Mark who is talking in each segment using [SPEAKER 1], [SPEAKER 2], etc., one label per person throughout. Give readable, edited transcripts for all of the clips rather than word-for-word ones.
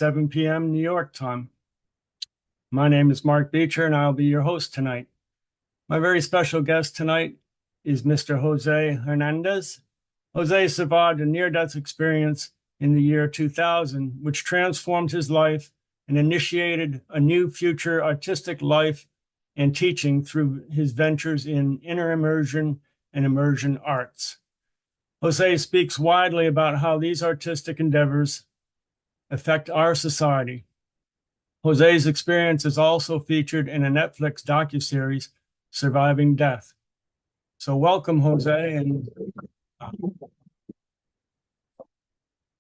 [SPEAKER 1] 7 p.m. New York time. My name is Mark Beecher, and I'll be your host tonight. My very special guest tonight is Mr. Jose Hernandez. Jose survived a near-death experience in the year 2000, which transformed his life and initiated a new future artistic life and teaching through his ventures in inner immersion and immersion arts. Jose speaks widely about how these artistic endeavors affect our society. Jose's experience is also featured in a Netflix docuseries, Surviving Death. So welcome, Jose, and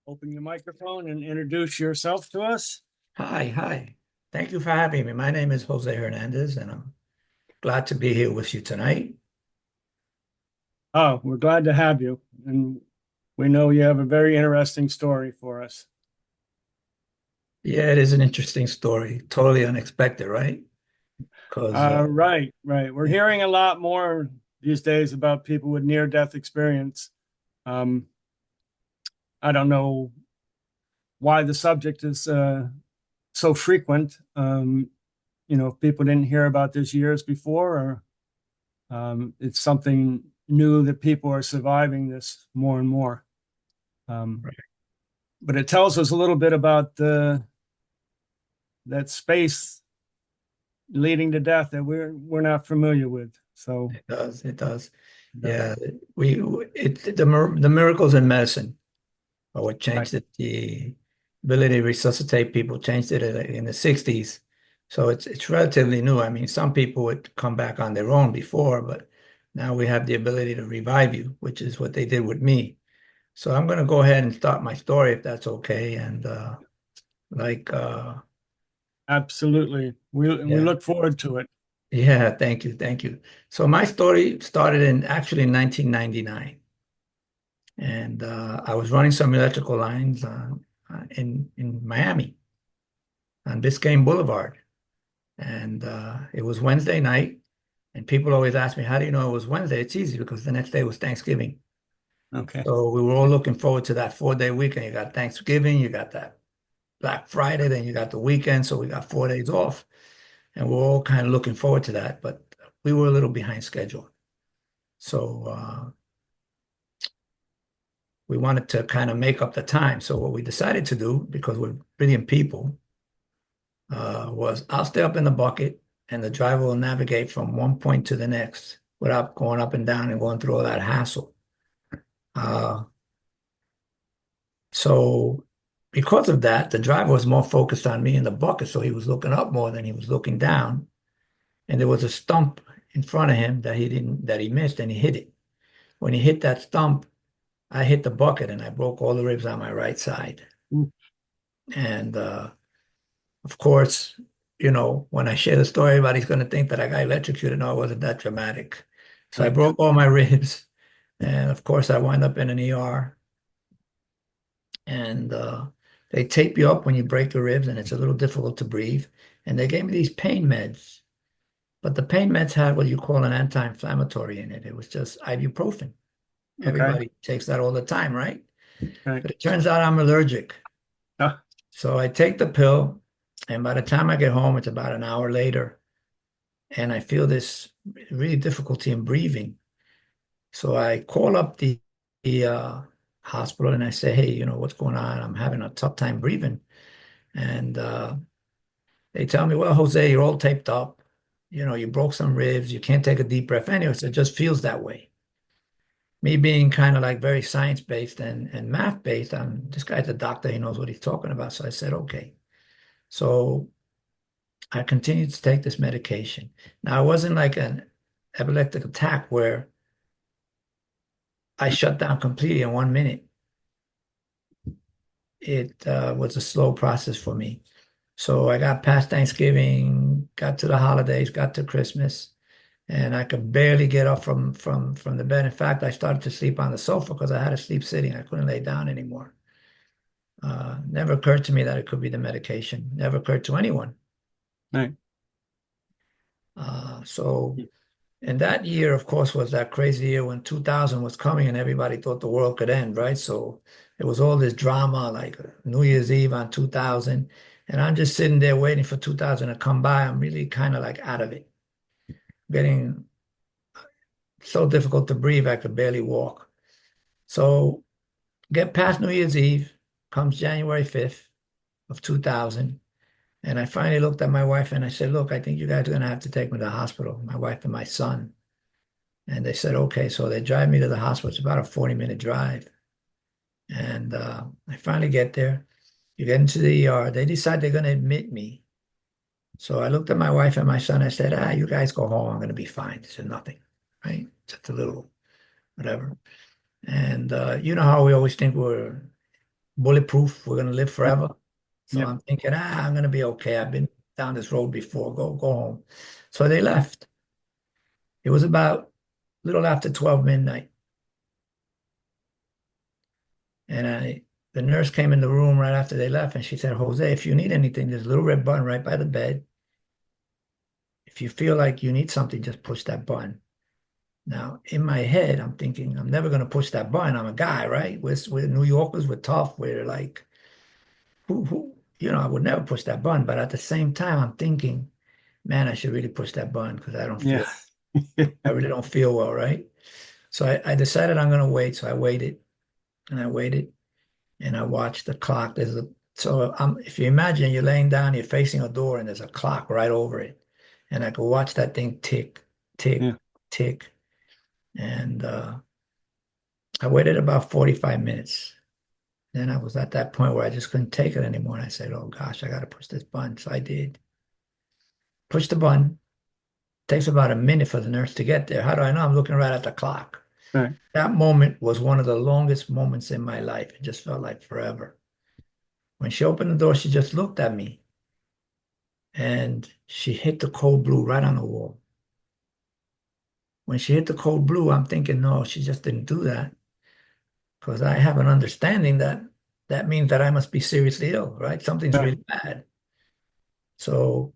[SPEAKER 1] open your microphone and introduce yourself to us.
[SPEAKER 2] Hi. Thank you for having me. My name is Jose Hernandez, and I'm glad to be here with you tonight.
[SPEAKER 1] Oh, we're glad to have you. And we know you have a very interesting story for us.
[SPEAKER 2] Yeah, it is an interesting story. Totally unexpected, right? Because
[SPEAKER 1] Right. We're hearing a lot more these days about people with near-death experience. Um, I don't know why the subject is so frequent. If people didn't hear about this years before, or it's something new that people are surviving this more and more. But it tells us a little bit about that space leading to death that we're not familiar with. So
[SPEAKER 2] it does.
[SPEAKER 1] uh,
[SPEAKER 2] Yeah, the miracles in medicine are what
[SPEAKER 1] right.
[SPEAKER 2] changed it. The ability to resuscitate people changed it in the 60s. So it's relatively new. I mean, some people would come back on their own before, but now we have the ability to revive you, which is what they did with me. So I'm going to go ahead and start my story if that's okay. And like,
[SPEAKER 1] Absolutely. We
[SPEAKER 2] yeah,
[SPEAKER 1] look forward to it.
[SPEAKER 2] yeah, thank you. So my story started in actually in 1999, and I was running some electrical lines in Miami on Biscayne Boulevard, and it was Wednesday night. And people always ask me, "How do you know it was Wednesday?" It's easy because the next day was Thanksgiving.
[SPEAKER 1] Okay.
[SPEAKER 2] So we were all looking forward to that 4-day weekend. You got Thanksgiving, you got that Black Friday, then you got the weekend, so we got 4 days off, and we're all kind of looking forward to that. But we were a little behind schedule, so we wanted to kind of make up the time. So what we decided to do, because we're brilliant people, was I'll stay up in the bucket, and the driver will navigate from one point to the next without going up and down and going through all that hassle. Uh, so because of that, the driver was more focused on me in the bucket, so he was looking up more than he was looking down. And there was a stump in front of him that he missed, and he hit it. When he hit that stump, I hit the bucket and I broke all the ribs on my right side.
[SPEAKER 1] Mm.
[SPEAKER 2] And of course, when I share the story, everybody's going to think that I got electrocuted. No, it wasn't that dramatic. So I
[SPEAKER 1] Right.
[SPEAKER 2] broke all my ribs, and of course, I wound up in an ER. And they tape you up when you break your ribs, and it's a little difficult to breathe. And they gave me these pain meds. But the pain meds had what you call an anti-inflammatory in it. It was just ibuprofen.
[SPEAKER 1] Okay.
[SPEAKER 2] Everybody takes that all the time, right?
[SPEAKER 1] Right.
[SPEAKER 2] But it turns out I'm allergic.
[SPEAKER 1] Ah,
[SPEAKER 2] So I take the pill, and by the time I get home, it's about an hour later, and I feel this really difficulty in breathing. So I call up the hospital and I say, hey, what's going on? I'm having a tough time breathing. And they tell me, well, Jose, you're all taped up. You broke some ribs. You can't take a deep breath anyway. So it just feels that way. Me being kind of like very science-based and math-based, this guy's a doctor. He knows what he's talking about. So I said, okay. So I continued to take this medication. Now, it wasn't like an epileptic attack where I shut down completely in 1 minute. It was a slow process for me. So I got past Thanksgiving, got to the holidays, got to Christmas, and I could barely get up from the bed. In fact, I started to sleep on the sofa because I had to sleep sitting. I couldn't lay down anymore. Never occurred to me that it could be the medication. Never occurred to anyone.
[SPEAKER 1] right.
[SPEAKER 2] So and that year, of course, was that crazy year when 2000 was coming and everybody thought the world could end, right? So It was all this drama, like New Year's Eve on 2000. And I'm just sitting there waiting for 2000 to come by. I'm really kind of like out of it, getting so difficult to breathe. I could barely walk. So get past New Year's Eve, comes January 5th of 2000. And I finally looked at my wife and I said, look, I think you guys are going to have to take me to the hospital, my wife and my son. And they said, okay. So they drive me to the hospital. It's about a 40-minute drive. And I finally get there. You get into the ER. They decide they're going to admit me. So I looked at my wife and my son. I said, you guys go home. I'm going to be fine. They said, nothing, right? Just a little, whatever. And you know how we always think we're bulletproof. We're going to live
[SPEAKER 1] Yep.
[SPEAKER 2] forever. So
[SPEAKER 1] Yep.
[SPEAKER 2] I'm thinking, I'm going to be okay. I've been down this road before. Go home. So they left. It was about a little after 12 midnight. And the nurse came in the room right after they left and she said, Jose, if you need anything, there's a little red button right by the bed. If you feel like you need something, just push that button. Now, in my head, I'm thinking, I'm never going to push that button. I'm a guy, right? We're New Yorkers, we're tough. We're like, I would never push that button. But at the same time, I'm thinking, man, I should really push that button because
[SPEAKER 1] Yeah.
[SPEAKER 2] I really don't feel well, right? So I decided I'm going to wait. So I waited and I waited and I watched the clock. If you imagine you're laying down, you're facing a door and there's a clock right over it. And I could watch that thing tick, tick,
[SPEAKER 1] Yeah.
[SPEAKER 2] tick. And I waited about 45 minutes. Then I was at that point where I just couldn't take it anymore. And I said, oh gosh, I got to push this button. So I did. Push the button. Takes about a minute for the nurse to get there. How do I know? I'm looking right at the clock.
[SPEAKER 1] Right.
[SPEAKER 2] That moment was one of the longest moments in my life. It just felt like forever. When she opened the door, she just looked at me and she hit the code blue right on the wall. When she hit the code blue, I'm thinking, no, she just didn't do that because I have an understanding that that means that I must be seriously ill, right? Something's
[SPEAKER 1] Right.
[SPEAKER 2] really bad. So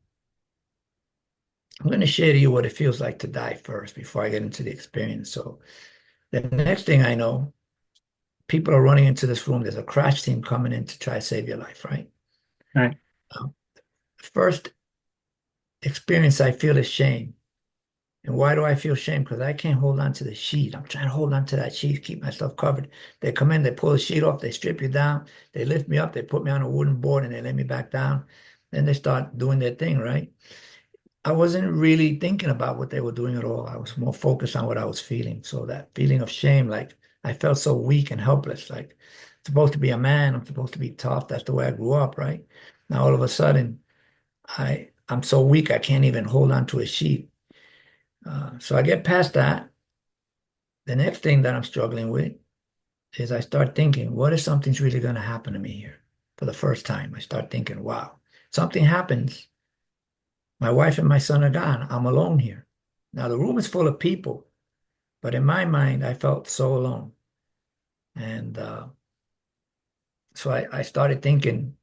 [SPEAKER 2] I'm going to share to you what it feels like to die first before I get into the experience. So the next thing I know, people are running into this room. There's a crash team coming in to try to save your life, right?
[SPEAKER 1] Right.
[SPEAKER 2] First experience I feel is shame. And why do I feel shame? Because I can't hold on to the sheet. I'm trying to hold on to that sheet, keep myself covered. They come in, they pull the sheet off, they strip you down, they lift me up, they put me on a wooden board and they lay me back down. Then they start doing their thing, right? I wasn't really thinking about what they were doing at all. I was more focused on what I was feeling. So that feeling of shame, like I felt so weak and helpless. Like I'm supposed to be a man, I'm supposed to be tough. That's the way I grew up, right? Now all of a sudden, I'm so weak I can't even hold on to a sheet. So I get past that. The next thing that I'm struggling with is I start thinking, what if something's really going to happen to me here? For the first time, I start thinking, wow, something happens. My wife and my son are gone. I'm alone here. Now, the room is full of people, but in my mind, I felt so alone. And so I started thinking,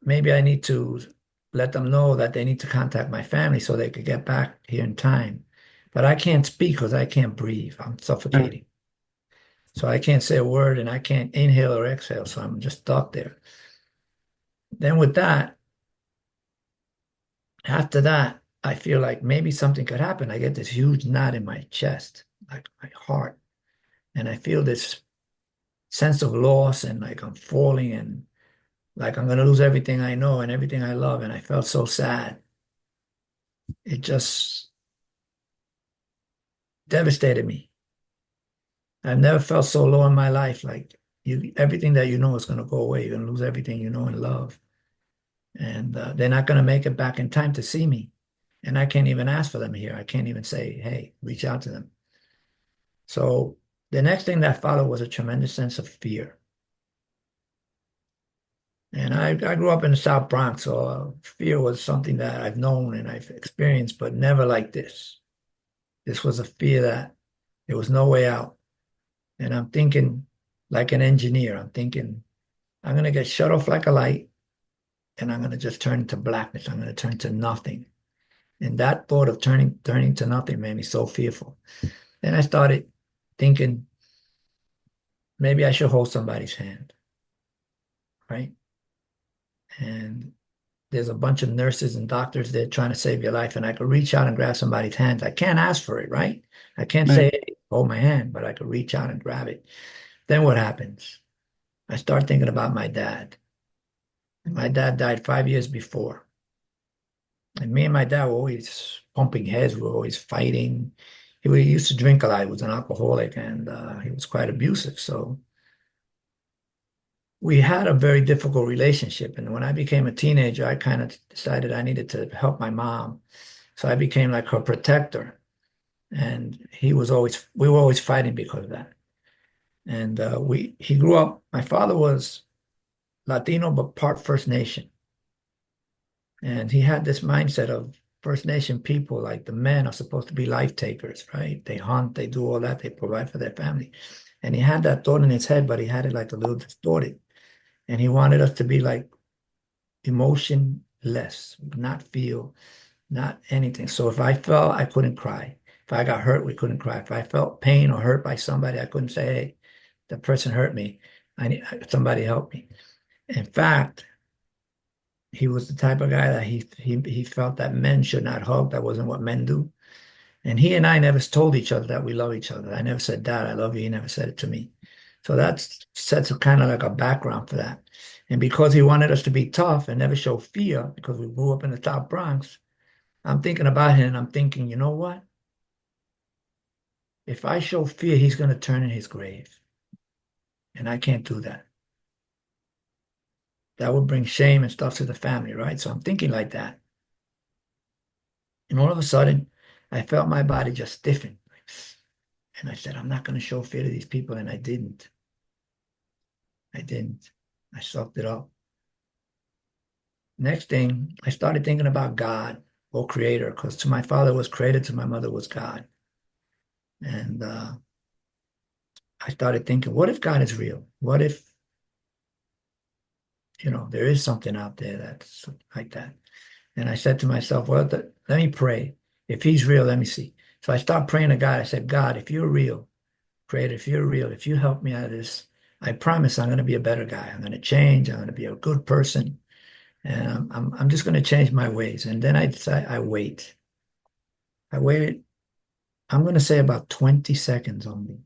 [SPEAKER 2] maybe I need to let them know that they need to contact my family so they could get back here in time. But I can't speak because I can't breathe. I'm
[SPEAKER 1] Right.
[SPEAKER 2] suffocating. So I can't say a word and I can't inhale or exhale. So I'm just stuck there. Then with that, after that, I feel like maybe something could happen. I get this huge knot in my chest, like my heart. And I feel this sense of loss and like I'm falling and like I'm going to lose everything I know and everything I love. And I felt so sad. It just devastated me. I've never felt so low in my life. Like everything that you know is going to go away. You're going to lose everything you know and love. And they're not going to make it back in time to see me. And I can't even ask for them here. I can't even say, hey, reach out to them. So the next thing that followed was a tremendous sense of fear. And I grew up in the South Bronx, so fear was something that I've known and I've experienced, but never like this. This was a fear that there was no way out. And I'm thinking like an engineer. I'm thinking I'm going to get shut off like a light and I'm going to just turn into blackness. I'm going to turn to nothing. And that thought of turning to nothing made me so fearful. Then I started thinking, maybe I should hold somebody's hand, right? And there's a bunch of nurses and doctors there trying to save your life, and I could reach out and grab somebody's hand. I can't ask for it, right? I can't
[SPEAKER 1] Right.
[SPEAKER 2] say, "Hey, hold my hand," but I could reach out and grab it. Then what happens? I start thinking about my dad. My dad died 5 years before. And me and my dad were always pumping heads. We were always fighting. He used to drink a lot. He was an alcoholic and he was quite abusive. So we had a very difficult relationship. And when I became a teenager, I kind of decided I needed to help my mom. So I became like her protector. And we were always fighting because of that. And he grew up, my father was Latino, but part First Nation. And he had this mindset of First Nation people, like the men are supposed to be life takers, right? They hunt, they do all that, they provide for their family. And he had that thought in his head, but he had it like a little distorted. And he wanted us to be like emotionless, not feel, not anything. So if I felt, I couldn't cry. If I got hurt, we couldn't cry. If I felt pain or hurt by somebody, I couldn't say, hey, the person hurt me. I need somebody help me. In fact, he was the type of guy that he felt that men should not hug. That wasn't what men do. And he and I never told each other that we love each other. I never said, Dad, I love you. He never said it to me. So that sets a kind of like a background for that. And because he wanted us to be tough and never show fear, because we grew up in the South Bronx, I'm thinking about him and I'm thinking, you know what? If I show fear, he's going to turn in his grave. And I can't do that. That would bring shame and stuff to the family, right? So I'm thinking like that. And all of a sudden, I felt my body just stiffen. And I said, I'm not going to show fear to these people. And I didn't. I didn't. I sucked it up. Next thing, I started thinking about God or creator, because to my father was creator, to my mother was God. And I started thinking, what if God is real? What if, there is something out there that's like that? And I said to myself, well, let me pray. If he's real, let me see. So I started praying to God. I said, God, if you're real, creator, if you're real, if you help me out of this, I promise I'm going to be a better guy. I'm going to change. I'm going to be a good person. And I'm just going to change my ways. And then I decide I wait. I waited, I'm going to say about 20 seconds only.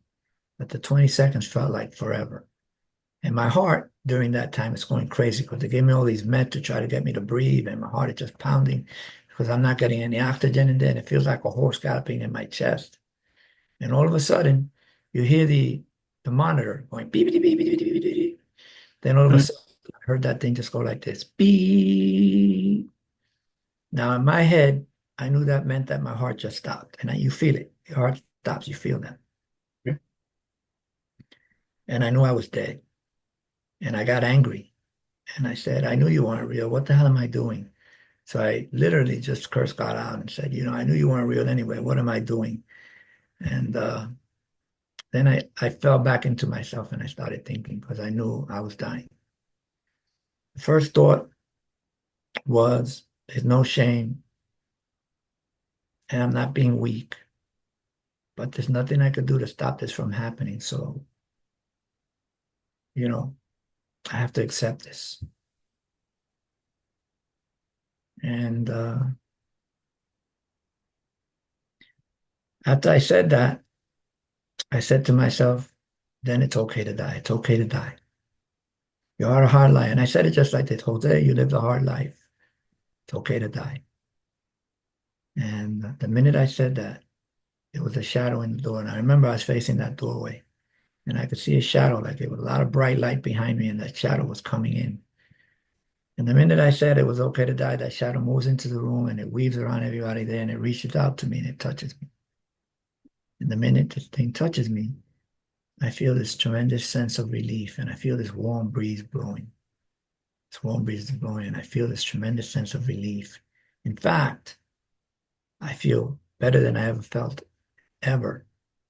[SPEAKER 2] But the 20 seconds felt like forever. And my heart during that time is going crazy because they gave me all these meds to try to get me to breathe. And my heart is just pounding because I'm not getting any oxygen in there. And it feels like a horse galloping in my chest. And all of a sudden, you hear the monitor going beep, beep, beep, beep, beep, beep, beep. Then all of a
[SPEAKER 1] Right.
[SPEAKER 2] sudden, I heard that thing just go like this, beep. Now, in my head, I knew that meant that my heart just stopped. And you feel it. Your heart stops, you feel that.
[SPEAKER 1] Okay.
[SPEAKER 2] And I knew I was dead. And I got angry. And I said, I knew you weren't real. What the hell am I doing? So I literally just cursed God out and said, I knew you weren't real anyway. What am I doing? And then I fell back into myself and I started thinking because I knew I was dying. The first thought was, there's no shame and I'm not being weak, but there's nothing I could do to stop this from happening. So, you know, I have to accept this. And after I said that, I said to myself, then it's okay to die. It's okay to die. You are a hard life. And I said it just like this, Jose, you lived a hard life. It's okay to die. And the minute I said that, it was a shadow in the door. And I remember I was facing that doorway and I could see a shadow, like there was a lot of bright light behind me and that shadow was coming in. And the minute I said it was okay to die, that shadow moves into the room and it weaves around everybody there and it reaches out to me and it touches me. And the minute this thing touches me, I feel this tremendous sense of relief and I feel this warm breeze blowing. This warm breeze is blowing and I feel this tremendous sense of relief. In fact, I feel better than I ever felt ever.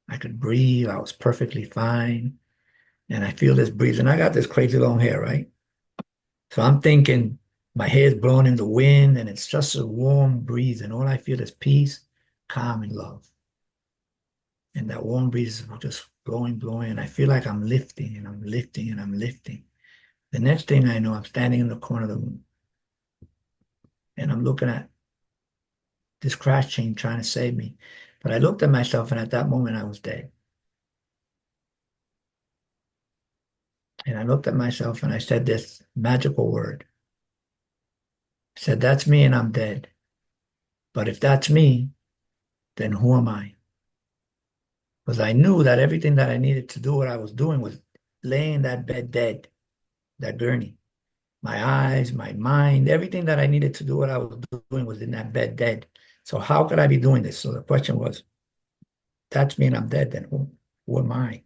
[SPEAKER 2] I could breathe. I was perfectly fine. And I feel this breeze. And I got this crazy long hair, right? So I'm thinking my hair is blowing in the wind and it's just a warm breeze. And all I feel is peace, calm, and love. And that warm breeze is just blowing, blowing, and I feel like I'm lifting and I'm lifting and I'm lifting. The next thing I know, I'm standing in the corner of the room and I'm looking at this crash chain trying to save me. But I looked at myself, and at that moment, I was dead. And I looked at myself and I said this magical word. I said, that's me and I'm dead. But if that's me, then who am I? Because I knew that everything that I needed to do, what I was doing was laying in that bed dead, that gurney. My eyes, my mind, everything that I needed to do, what I was doing was in that bed dead. So how could I be doing this? So the question was, that's me and I'm dead, then who am I?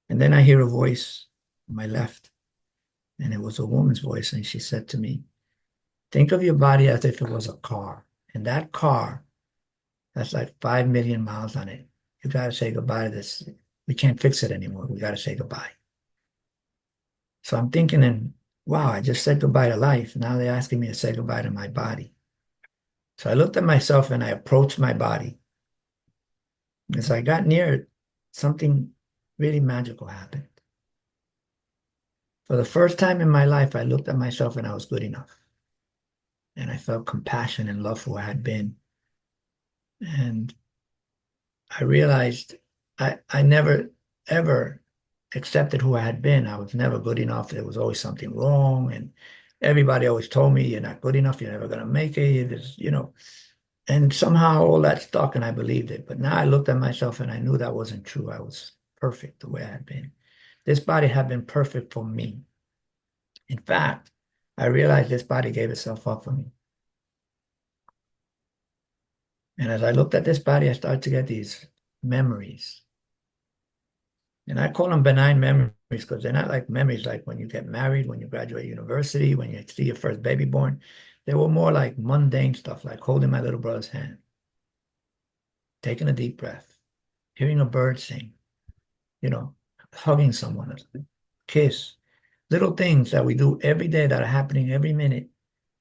[SPEAKER 2] And then I hear a voice on my left, and it was a woman's voice, and she said to me, think of your body as if it was a car. And that car, that's like 5 million miles on it. You got to say goodbye to this. We can't fix it anymore. We got to say goodbye. So I'm thinking, and wow, I just said goodbye to life. Now they're asking me to say goodbye to my body. So I looked at myself and I approached my body. As I got near it, something really magical happened. For the first time in my life, I looked at myself and I was good enough. And I felt compassion and love for who I had been. And I realized I never, ever accepted who I had been. I was never good enough. There was always something wrong. And everybody always told me, you're not good enough. You're never going to make it. You're just, and somehow all that stuck and I believed it. But now I looked at myself and I knew that wasn't true. I was perfect the way I had been. This body had been perfect for me. In fact, I realized this body gave itself up for me. And as I looked at this body, I started to get these memories. And I call them benign memories because they're not like memories like when you get married, when you graduate university, when you see your first baby born. They were more like mundane stuff, like holding my little brother's hand, taking a deep breath, hearing a bird sing, you know, hugging someone, a kiss, little things that we do every day that are happening every minute.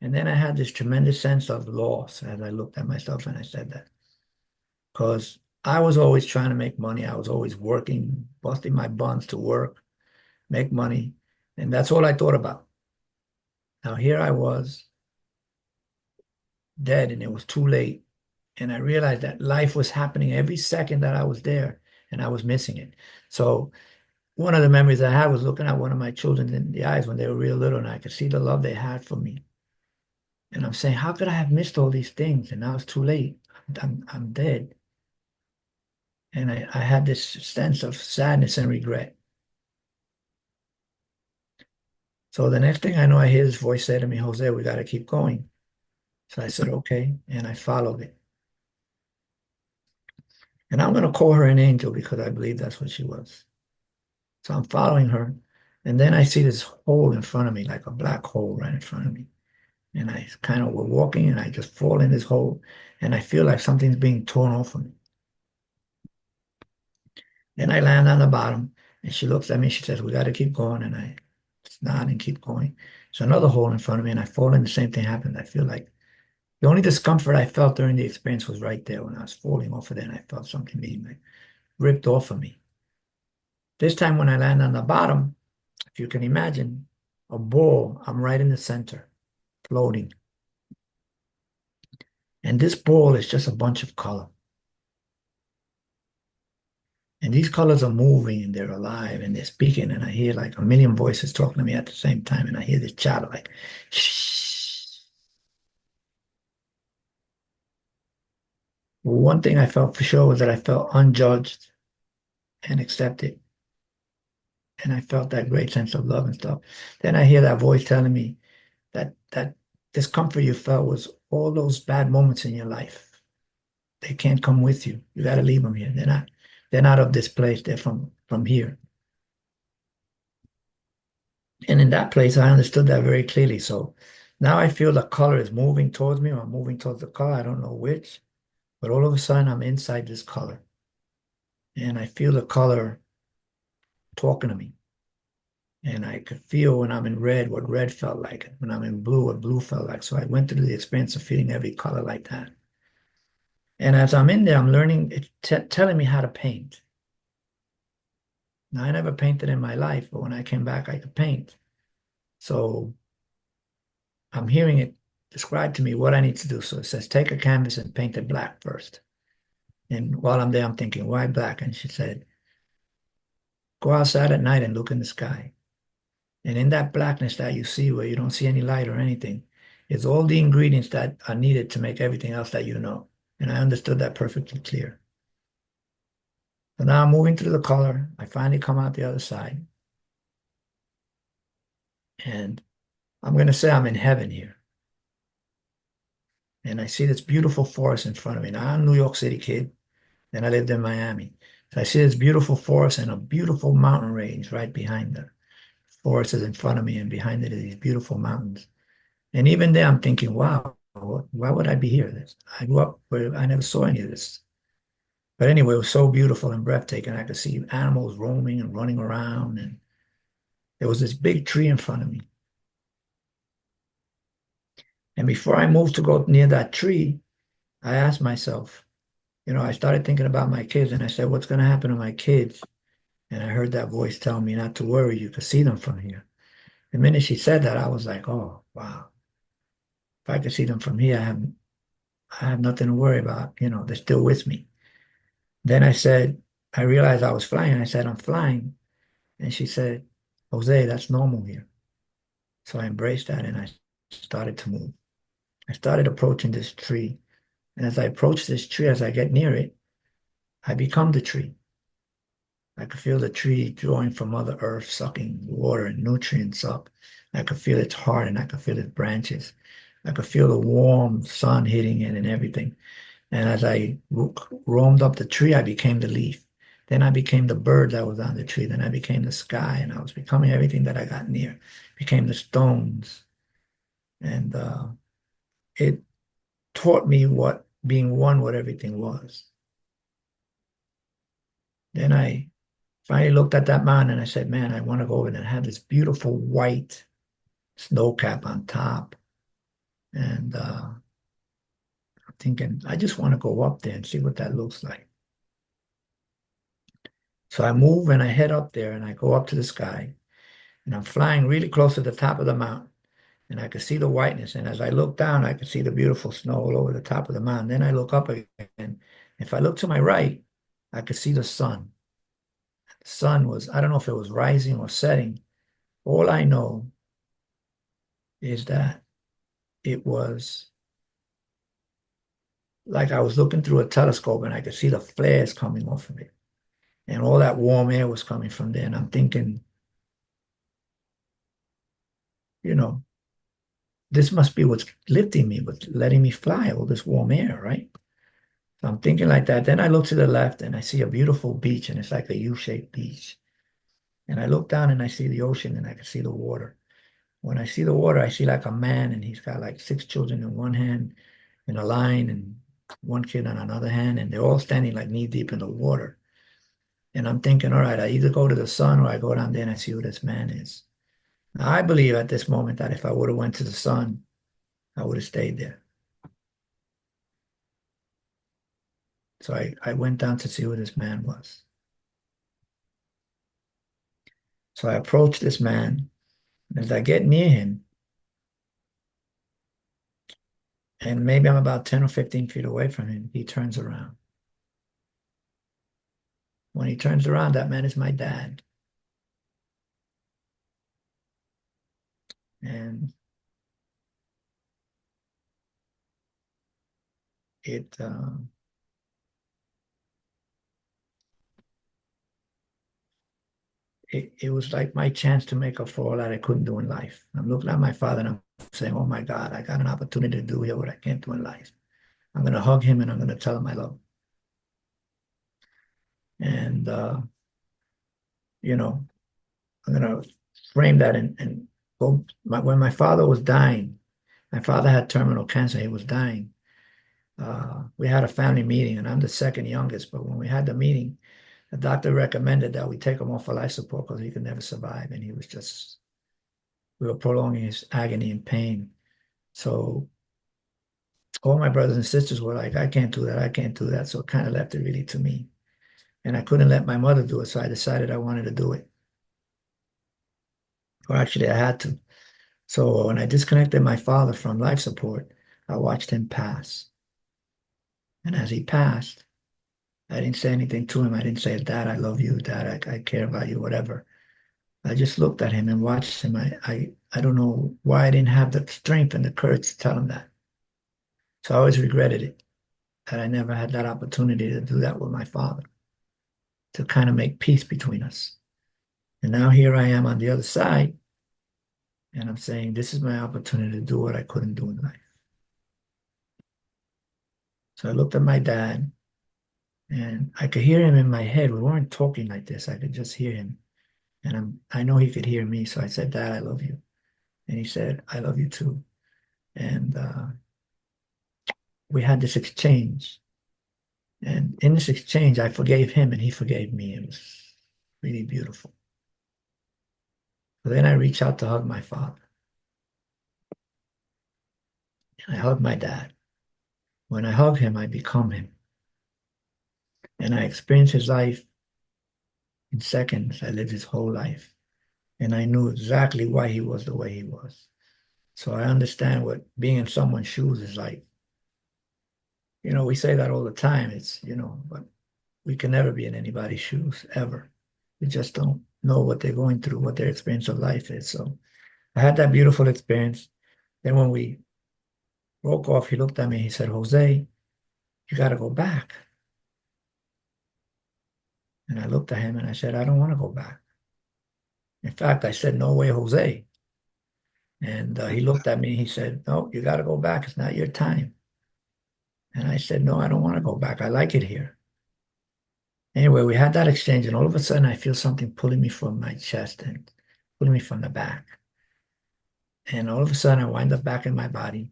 [SPEAKER 2] And then I had this tremendous sense of loss as I looked at myself and I said that. Because I was always trying to make money. I was always working, busting my buns to work, make money. And that's all I thought about. Now here I was dead and it was too late. And I realized that life was happening every second that I was there and I was missing it. So one of the memories I had was looking at one of my children in the eyes when they were real little and I could see the love they had for me. And I'm saying, how could I have missed all these things? And now it's too late. I'm dead. And I had this sense of sadness and regret. So the next thing I know, I hear this voice say to me, Jose, we got to keep going. So I said, okay. And I followed it. And I'm going to call her an angel because I believe that's what she was. So I'm following her. And then I see this hole in front of me, like a black hole right in front of me. And I kind of, we're walking and I just fall in this hole. And I feel like something's being torn off of me. Then I land on the bottom and she looks at me. She says, we got to keep going. And I nod and keep going. So another hole in front of me and I fall in. The same thing happened. I feel like the only discomfort I felt during the experience was right there when I was falling off of there and I felt something being like ripped off of me. This time when I land on the bottom, if you can imagine, a ball, I'm right in the center, floating. And this ball is just a bunch of color. And these colors are moving and they're alive and they're speaking. And I hear like a million voices talking to me at the same time. And I hear this chatter like, shh. One thing I felt for sure was that I felt unjudged and accepted. And I felt that great sense of love and stuff. Then I hear that voice telling me that discomfort you felt was all those bad moments in your life. They can't come with you. You got to leave them here. They're not of this place. They're from here. And in that place, I understood that very clearly. So now I feel the color is moving towards me or I'm moving towards the color. I don't know which, but all of a sudden I'm inside this color. And I feel the color talking to me. And I could feel when I'm in red what red felt like, when I'm in blue what blue felt like. So I went through the experience of feeling every color like that. And as I'm in there, I'm learning, it's telling me how to paint. Now, I never painted in my life, but when I came back, I could paint. So I'm hearing it described to me what I need to do. So it says, take a canvas and paint it black first. And while I'm there, I'm thinking, why black? And she said, go outside at night and look in the sky. And in that blackness that you see where you don't see any light or anything, is all the ingredients that are needed to make everything else that you know. And I understood that perfectly clear. So now I'm moving through the color. I finally come out the other side. And I'm going to say I'm in heaven here. And I see this beautiful forest in front of me. Now, I'm a New York City kid, and I lived in Miami. So I see this beautiful forest and a beautiful mountain range right behind the forest is in front of me, and behind it are these beautiful mountains. And even there, I'm thinking, wow, why would I be here? I grew up where I never saw any of this. But anyway, it was so beautiful and breathtaking. I could see animals roaming and running around, and there was this big tree in front of me. And before I moved to go near that tree, I asked myself, I started thinking about my kids, and I said, what's going to happen to my kids? And I heard that voice tell me not to worry, you can see them from here. The minute she said that, I was like, oh, wow. If I could see them from here, I have nothing to worry about. They're still with me. Then I realized I was flying. I said, I'm flying. And she said, Jose, that's normal here. So I embraced that and I started to move. I started approaching this tree. And as I approach this tree, as I get near it, I become the tree. I could feel the tree drawing from Mother Earth, sucking water and nutrients up. I could feel its heart and I could feel its branches. I could feel the warm sun hitting it and everything. And as I roamed up the tree, I became the leaf. Then I became the bird that was on the tree. Then I became the sky, and I was becoming everything that I got near. Became the stones, and it taught me what being one with everything was. Then I finally looked at that mountain and I said, "Man, I want to go over there and have this beautiful white snow cap on top." And I'm thinking, I just want to go up there and see what that looks like. So I move and I head up there and I go up to the sky. And I'm flying really close to the top of the mountain. And I could see the whiteness. And as I look down, I could see the beautiful snow all over the top of the mountain. Then I look up again. If I look to my right, I could see the sun. The sun was, I don't know if it was rising or setting. All I know is that it was like I was looking through a telescope and I could see the flares coming off of it. And all that warm air was coming from there. And I'm thinking, you know, this must be what's lifting me, what's letting me fly, all this warm air, right? So I'm thinking like that. Then I look to the left and I see a beautiful beach, and it's like a U-shaped beach. And I look down and I see the ocean and I can see the water. When I see the water, I see like a man, and he's got like six children in one hand in a line and one kid on another hand, and they're all standing like knee deep in the water. And I'm thinking, all right, I either go to the sun or I go down there and I see who this man is. Now, I believe at this moment that if I would have went to the sun, I would have stayed there. So I went down to see who this man was. So I approached this man. And as I get near him, and maybe I'm about 10 or 15 feet away from him, he turns around. When he turns around, that man is my dad. And it it was like my chance to make up for all that I couldn't do in life. I'm looking at my father and I'm saying, oh my God, I got an opportunity to do here what I can't do in life. I'm going to hug him and I'm going to tell him I love him. And, I'm going to frame that and go. When my father was dying, my father had terminal cancer. He was dying. We had a family meeting, and I'm the second youngest. But when we had the meeting, the doctor recommended that we take him off of life support because he could never survive. And we were prolonging his agony and pain. So all my brothers and sisters were like, I can't do that. I can't do that. So it kind of left it really to me. and I couldn't let my mother do it, so I decided I wanted to do it. Or actually, I had to. So when I disconnected my father from life support, I watched him pass. And as he passed, I didn't say anything to him. I didn't say, Dad, I love you. Dad, I care about you, whatever. I just looked at him and watched him. I don't know why I didn't have the strength and the courage to tell him that. So I always regretted it, that I never had that opportunity to do that with my father, to kind of make peace between us. And now here I am on the other side, and I'm saying this is my opportunity to do what I couldn't do in life. So I looked at my dad, and I could hear him in my head. We weren't talking like this. I could just hear him. And I know he could hear me. So I said, Dad, I love you. And he said, I love you too. And we had this exchange. And in this exchange, I forgave him and he forgave me. It was really beautiful. So then I reached out to hug my father. And I hugged my dad. When I hug him, I become him. And I experience his life in seconds. I lived his whole life. And I knew exactly why he was the way he was. So I understand what being in someone's shoes is like. We say that all the time. But we can never be in anybody's shoes, ever. We just don't know what they're going through, what their experience of life is. So I had that beautiful experience. Then when we broke off, he looked at me, he said, Jose, you got to go back. And I looked at him and I said, I don't want to go back. In fact, I said, no way, Jose. And he looked at me, he said, no, you got to go back. It's not your time. And I said, no, I don't want to go back. I like it here. Anyway, we had that exchange, and all of a sudden I feel something pulling me from my chest and pulling me from the back. And all of a sudden I wind up back in my body,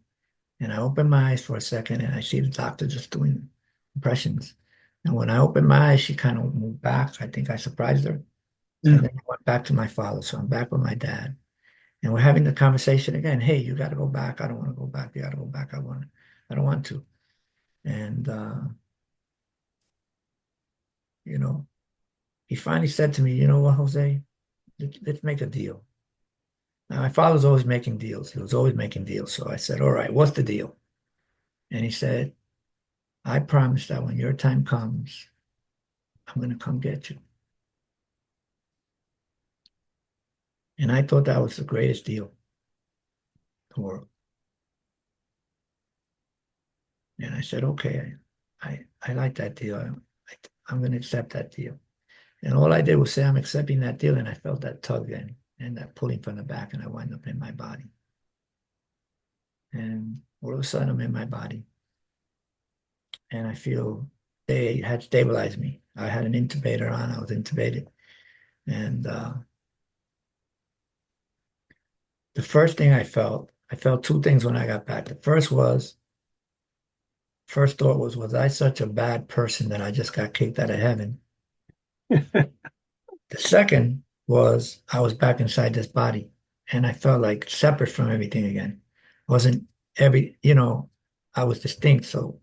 [SPEAKER 2] and I open my eyes for a second, and I see the doctor just doing impressions. And when I opened my eyes, she kind of moved back. I think I surprised her.
[SPEAKER 1] Yeah.
[SPEAKER 2] And then I went back to my father. So I'm back with my dad. And we're having the conversation again. Hey, you got to go back. I don't want to go back. You got to go back. I don't want to. And, you know, he finally said to me, you know what, Jose, let's make a deal. Now, my father's always making deals. He was always making deals. So I said, all right, what's the deal? And he said, I promise that when your time comes, I'm going to come get you. And I thought that was the greatest deal in the world. And I said, okay, I like that deal. I'm going to accept that deal. And all I did was say, I'm accepting that deal. And I felt that tug and that pulling from the back, and I wind up in my body. And all of a sudden, I'm in my body. And I feel they had stabilized me. I had an intubator on. I was intubated. And the first thing I felt two things when I got back. The first thought was I such a bad person that I just got kicked out of heaven? The second was I was back inside this body, and I felt like separate from everything again. Wasn't I was distinct. So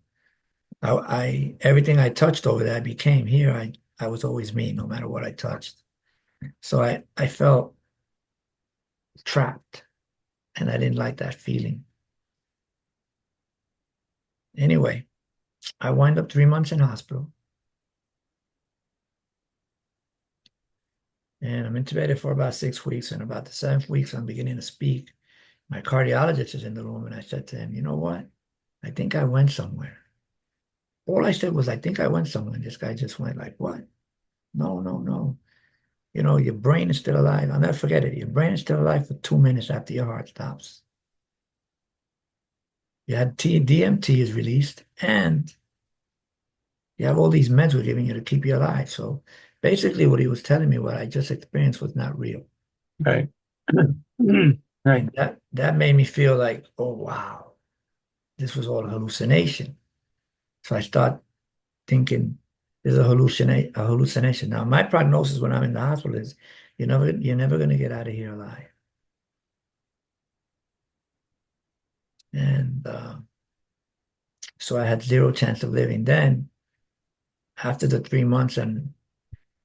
[SPEAKER 2] everything I touched over there, I became here. I was always me, no matter what I touched. So I felt trapped, and I didn't like that feeling. Anyway, I wind up 3 months in hospital, and I'm intubated for about 6 weeks. And about the 7th week, I'm beginning to speak. My cardiologist is in the room, and I said to him, you know what? I think I went somewhere. All I said was, I think I went somewhere. And this guy just went like, what? No, no, no. Your brain is still alive. I'll never forget it. Your brain is still alive for 2 minutes after your heart stops. You had DMT is released, and you have all these meds we're giving you to keep you alive. So basically what he was telling me, what I just experienced, was not real.
[SPEAKER 1] Right. Right.
[SPEAKER 2] And that made me feel like, oh wow, this was all a hallucination. So I start thinking there's a hallucination. Now, my prognosis when I'm in the hospital is you're never going to get out of here alive. And so I had zero chance of living. Then, after the 3 months, and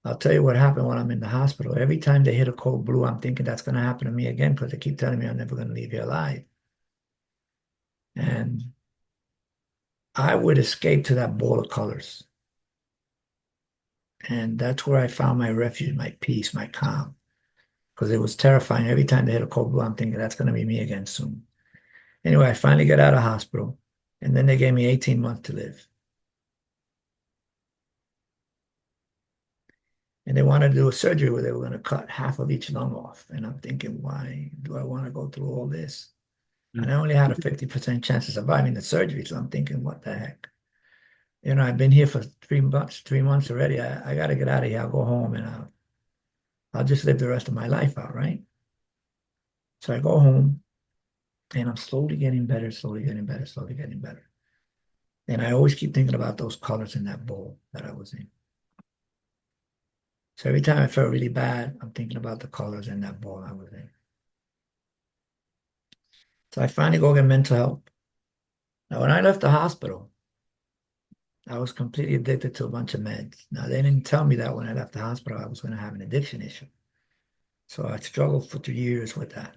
[SPEAKER 2] I'll tell you what happened when I'm in the hospital. Every time they hit a cold blue, I'm thinking that's going to happen to me again because they keep telling me I'm never going to leave here alive. And I would escape to that ball of colors. And that's where I found my refuge, my peace, my calm. Because it was terrifying. Every time they hit a cold blue, I'm thinking that's going to be me again soon. Anyway, I finally get out of hospital. And then they gave me 18 months to live. And they wanted to do a surgery where they were going to cut half of each lung off. And I'm thinking, why do I want to go through all this? And I only had a 50% chance of surviving the surgery. So I'm thinking, what the heck? I've been here for 3 months already. I got to get out of here. I'll go home and I'll just live the rest of my life out, right? So I go home and I'm slowly getting better, slowly getting better, slowly getting better. And I always keep thinking about those colors in that bowl that I was in. So every time I felt really bad, I'm thinking about the colors in that bowl I was in. So I finally go get mental help. Now, when I left the hospital, I was completely addicted to a bunch of meds. Now, they didn't tell me that when I left the hospital, I was going to have an addiction issue. So I struggled for 2 years with that.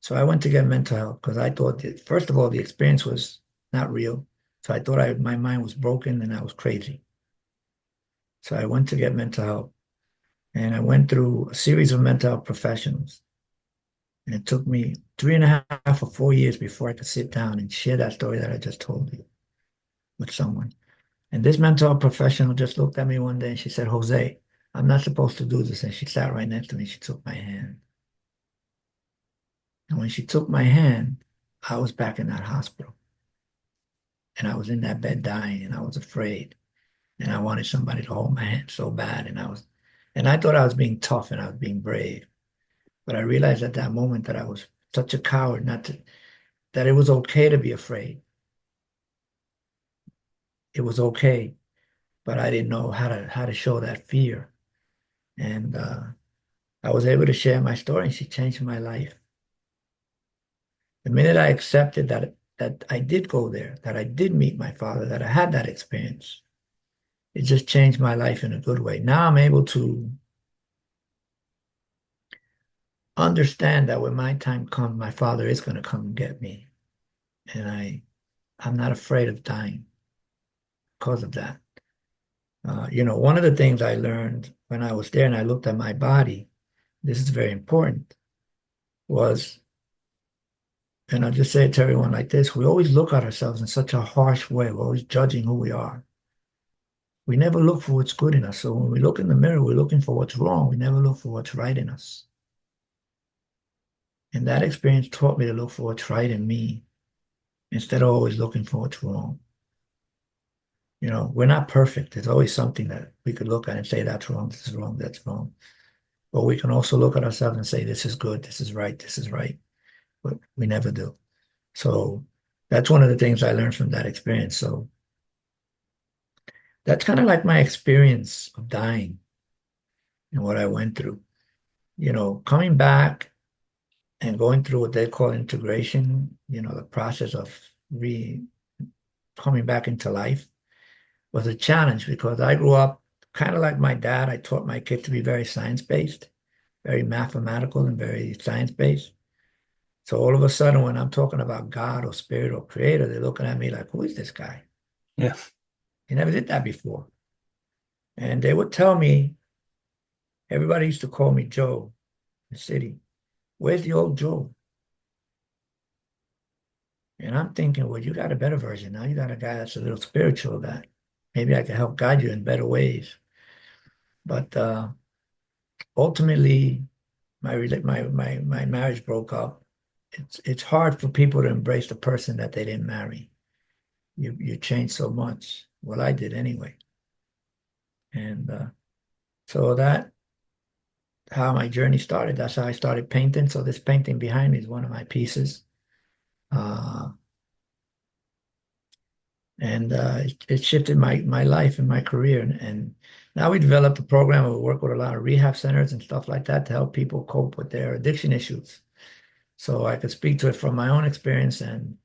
[SPEAKER 2] So I went to get mental health because I thought that, first of all, the experience was not real. So I thought my mind was broken and I was crazy. So I went to get mental health and I went through a series of mental health professionals. And it took me 3.5 or 4 years before I could sit down and share that story that I just told you with someone. And this mental health professional just looked at me one day and she said, Jose, I'm not supposed to do this. And she sat right next to me. She took my hand. And when she took my hand, I was back in that hospital. And I was in that bed dying and I was afraid. And I wanted somebody to hold my hand so bad. And I thought I was being tough and I was being brave. But I realized at that moment that I was such a coward, that it was okay to be afraid. It was okay, but I didn't know how to show that fear. And I was able to share my story and she changed my life. The minute I accepted that I did go there, that I did meet my father, that I had that experience, it just changed my life in a good way. Now I'm able to understand that when my time comes, my father is going to come and get me. And I'm not afraid of dying because of that. One of the things I learned when I was there and I looked at my body, this is very important, was, and I'll just say it to everyone like this, we always look at ourselves in such a harsh way. We're always judging who we are. We never look for what's good in us. So when we look in the mirror, we're looking for what's wrong. We never look for what's right in us. And that experience taught me to look for what's right in me instead of always looking for what's wrong. We're not perfect. There's always something that we could look at and say, that's wrong, this is wrong, that's wrong. But we can also look at ourselves and say, this is good, this is right, this is right. But we never do. So that's one of the things I learned from that experience. So that's kind of like my experience of dying and what I went through. Coming back and going through what they call integration, the process of coming back into life was a challenge because I grew up kind of like my dad. I taught my kid to be very science-based, very mathematical and very science-based. So all of a sudden, when I'm talking about God or spirit or creator, they're looking at me like, who is this guy?
[SPEAKER 1] Yeah.
[SPEAKER 2] He never did that before. And they would tell me, everybody used to call me Joe in the city. Where's the old Joe? And I'm thinking, well, you got a better version now. You got a guy that's a little spiritual that maybe I can help guide you in better ways. But ultimately, my marriage broke up. It's hard for people to embrace the person that they didn't marry. You change so much. Well, I did anyway. And so that how my journey started. That's how I started painting. So this painting behind me is one of my pieces. Uh, and it shifted my life and my career. And now we developed a program where we work with a lot of rehab centers and stuff like that to help people cope with their addiction issues. So I could speak to it from my own experience and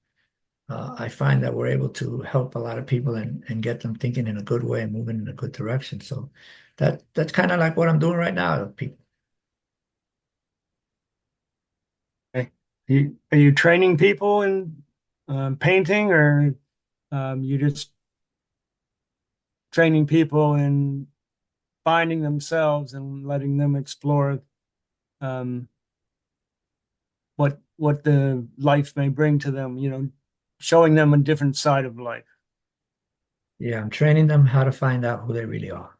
[SPEAKER 2] I find that we're able to help a lot of people and get them thinking in a good way and moving in a good direction. So that's kind of like what I'm doing right now with people.
[SPEAKER 1] Okay. Are you training people in painting, or you just training people in finding themselves and letting them explore um, what the life may bring to them, showing them a different side of life.
[SPEAKER 2] Yeah, I'm training them how to find out who they really are.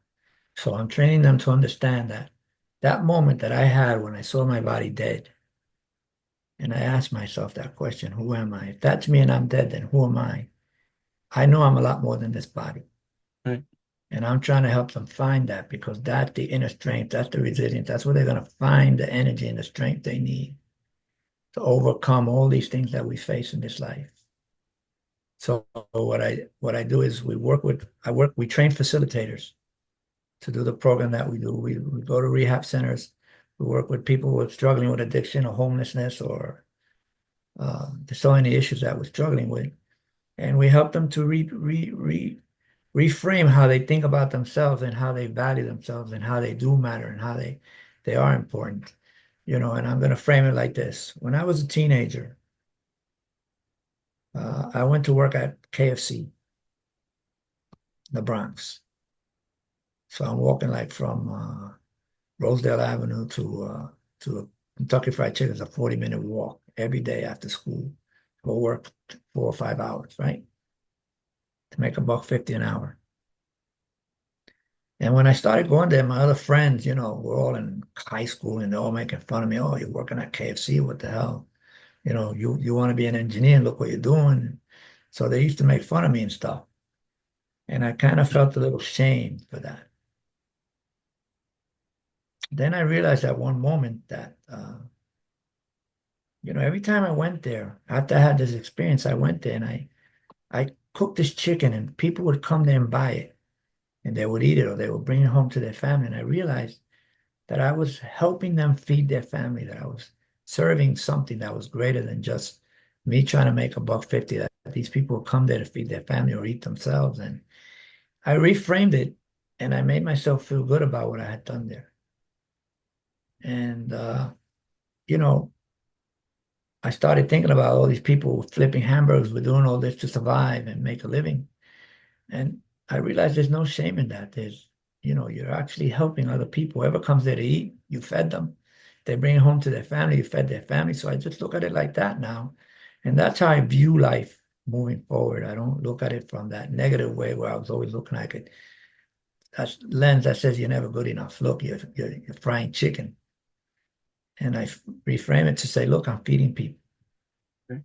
[SPEAKER 2] So I'm training them to understand that that moment that I had when I saw my body dead, and I asked myself that question, who am I? If that's me and I'm dead, then who am I? I know I'm a lot more than this body.
[SPEAKER 1] Right.
[SPEAKER 2] And I'm trying to help them find that because that's the inner strength, that's the resilience, that's where they're going to find the energy and the strength they need to overcome all these things that we face in this life. So what I do is we train facilitators to do the program that we do. We go to rehab centers, we work with people who are struggling with addiction or homelessness or there's so many issues that we're struggling with. And we help them to reframe how they think about themselves and how they value themselves and how they do matter and how they are important. And I'm going to frame it like this. When I was a teenager, I went to work at KFC, the Bronx. So I'm walking like from Rosedale Avenue to Kentucky Fried Chicken. It's a 40-minute walk every day after school. Go work 4 or 5 hours, right? To make $1.50 an hour. And when I started going there, my other friends, were all in high school and they're all making fun of me. Oh, you're working at KFC. What the hell? You want to be an engineer and look what you're doing. So they used to make fun of me and stuff. And I kind of felt a little shame for that. Then I realized at one moment that, every time I went there, after I had this experience, I went there and I cooked this chicken and people would come there and buy it and they would eat it or they would bring it home to their family. And I realized that I was helping them feed their family, that I was serving something that was greater than just me trying to make $1.50, that these people would come there to feed their family or eat themselves. And I reframed it and I made myself feel good about what I had done there. And, you know, I started thinking about all these people flipping hamburgers, were doing all this to survive and make a living. And I realized there's no shame in that. You're actually helping other people. Whoever comes there to eat, you fed them. They bring it home to their family, you fed their family. So I just look at it like that now. And that's how I view life moving forward. I don't look at it from that negative way where I was always looking at it. That lens that says you're never good enough. Look, you're frying chicken. And I reframe it to say, look, I'm feeding people.
[SPEAKER 1] Okay.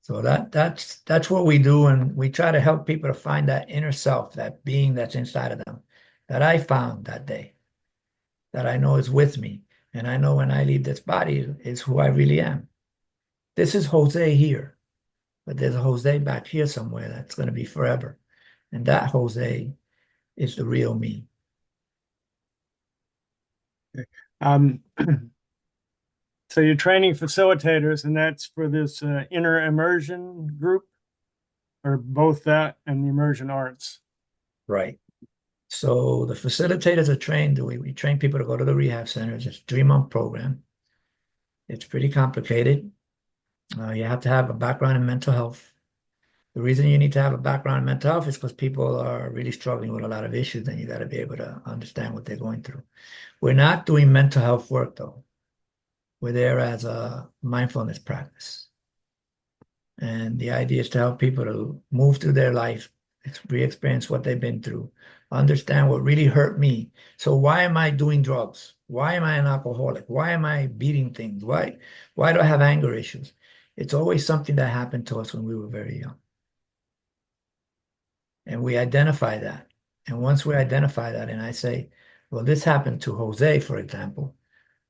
[SPEAKER 2] So that's what we do, and we try to help people to find that inner self, that being that's inside of them, that I found that day, that I know is with me, and I know when I leave this body is who I really am. This is Jose here, but there's a Jose back here somewhere that's going to be forever, and that Jose is the real me.
[SPEAKER 1] Um, so you're training facilitators, and that's for this inner immersion group, or both that and the immersion arts.
[SPEAKER 2] Right. So the facilitators are trained. We train people to go to the rehab centers. It's a 3-month program. It's pretty complicated. You have to have a background in mental health. The reason you need to have a background in mental health is because people are really struggling with a lot of issues, and you got to be able to understand what they're going through. We're not doing mental health work, though. We're there as a mindfulness practice. And the idea is to help people to move through their life, re-experience what they've been through, understand what really hurt me. So why am I doing drugs? Why am I an alcoholic? Why am I beating things? Why do I have anger issues? It's always something that happened to us when we were very young. And we identify that. And once we identify that, and I say, well, this happened to Jose, for example.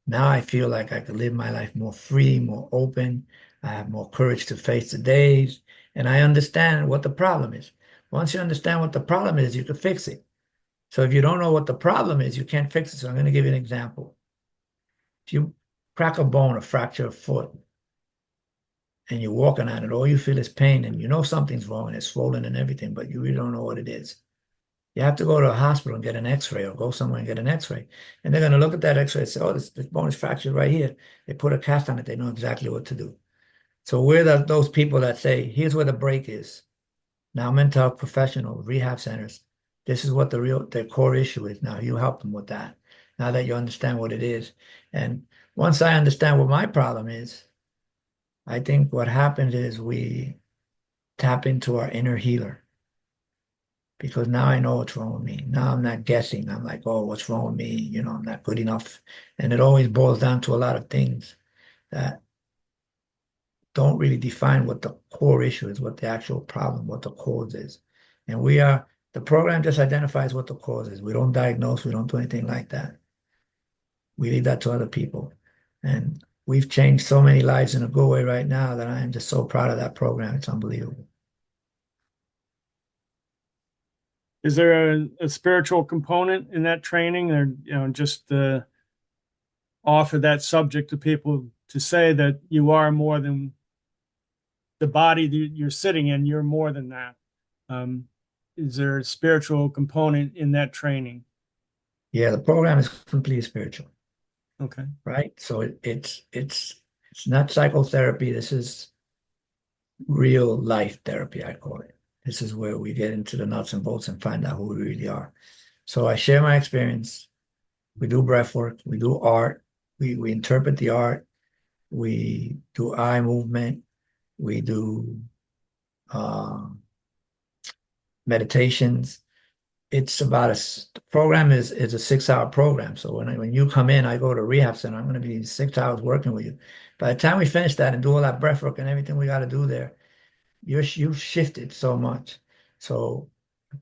[SPEAKER 2] Now I feel like I could live my life more free, more open. I have more courage to face the days, and I understand what the problem is. Once you understand what the problem is, you can fix it. So if you don't know what the problem is, you can't fix it. So I'm going to give you an example. If you crack a bone or fracture a foot, and you're walking on it, all you feel is pain, and you know something's wrong and it's swollen and everything, but you really don't know what it is. You have to go to a hospital and get an x-ray or go somewhere and get an x-ray. And they're going to look at that x-ray and say, oh, this bone is fractured right here. They put a cast on it. They know exactly what to do. So we're those people that say, here's where the break is. Now, mental health professionals, rehab centers, this is what their core issue is. Now, you help them with that. Now that you understand what it is. And once I understand what my problem is, I think what happens is we tap into our inner healer because now I know what's wrong with me. Now I'm not guessing. I'm like, oh, what's wrong with me? I'm not good enough. And it always boils down to a lot of things that don't really define what the core issue is, what the actual problem, what the cause is. And the program just identifies what the cause is. We don't diagnose, we don't do anything like that. We leave that to other people. And we've changed so many lives in a good way right now that I am just so proud of that program. It's unbelievable.
[SPEAKER 1] Is there a spiritual component in that training, or just offer that subject to people to say that you are more than the body that you're sitting in? You're more than that. Um, is there a spiritual component in that training?
[SPEAKER 2] Yeah, the program is completely spiritual,
[SPEAKER 1] Okay.
[SPEAKER 2] right? So it's not psychotherapy. This is real life therapy, I call it. This is where we get into the nuts and bolts and find out who we really are. So I share my experience. We do breath work. We do art. We interpret the art. We do eye movement. We do uh, meditations. The program is a 6 hour program. So when you come in, I go to rehab center. I'm going to be 6 hours working with you. By the time we finish that and do all that breath work and everything we got to do there, you've shifted so much. So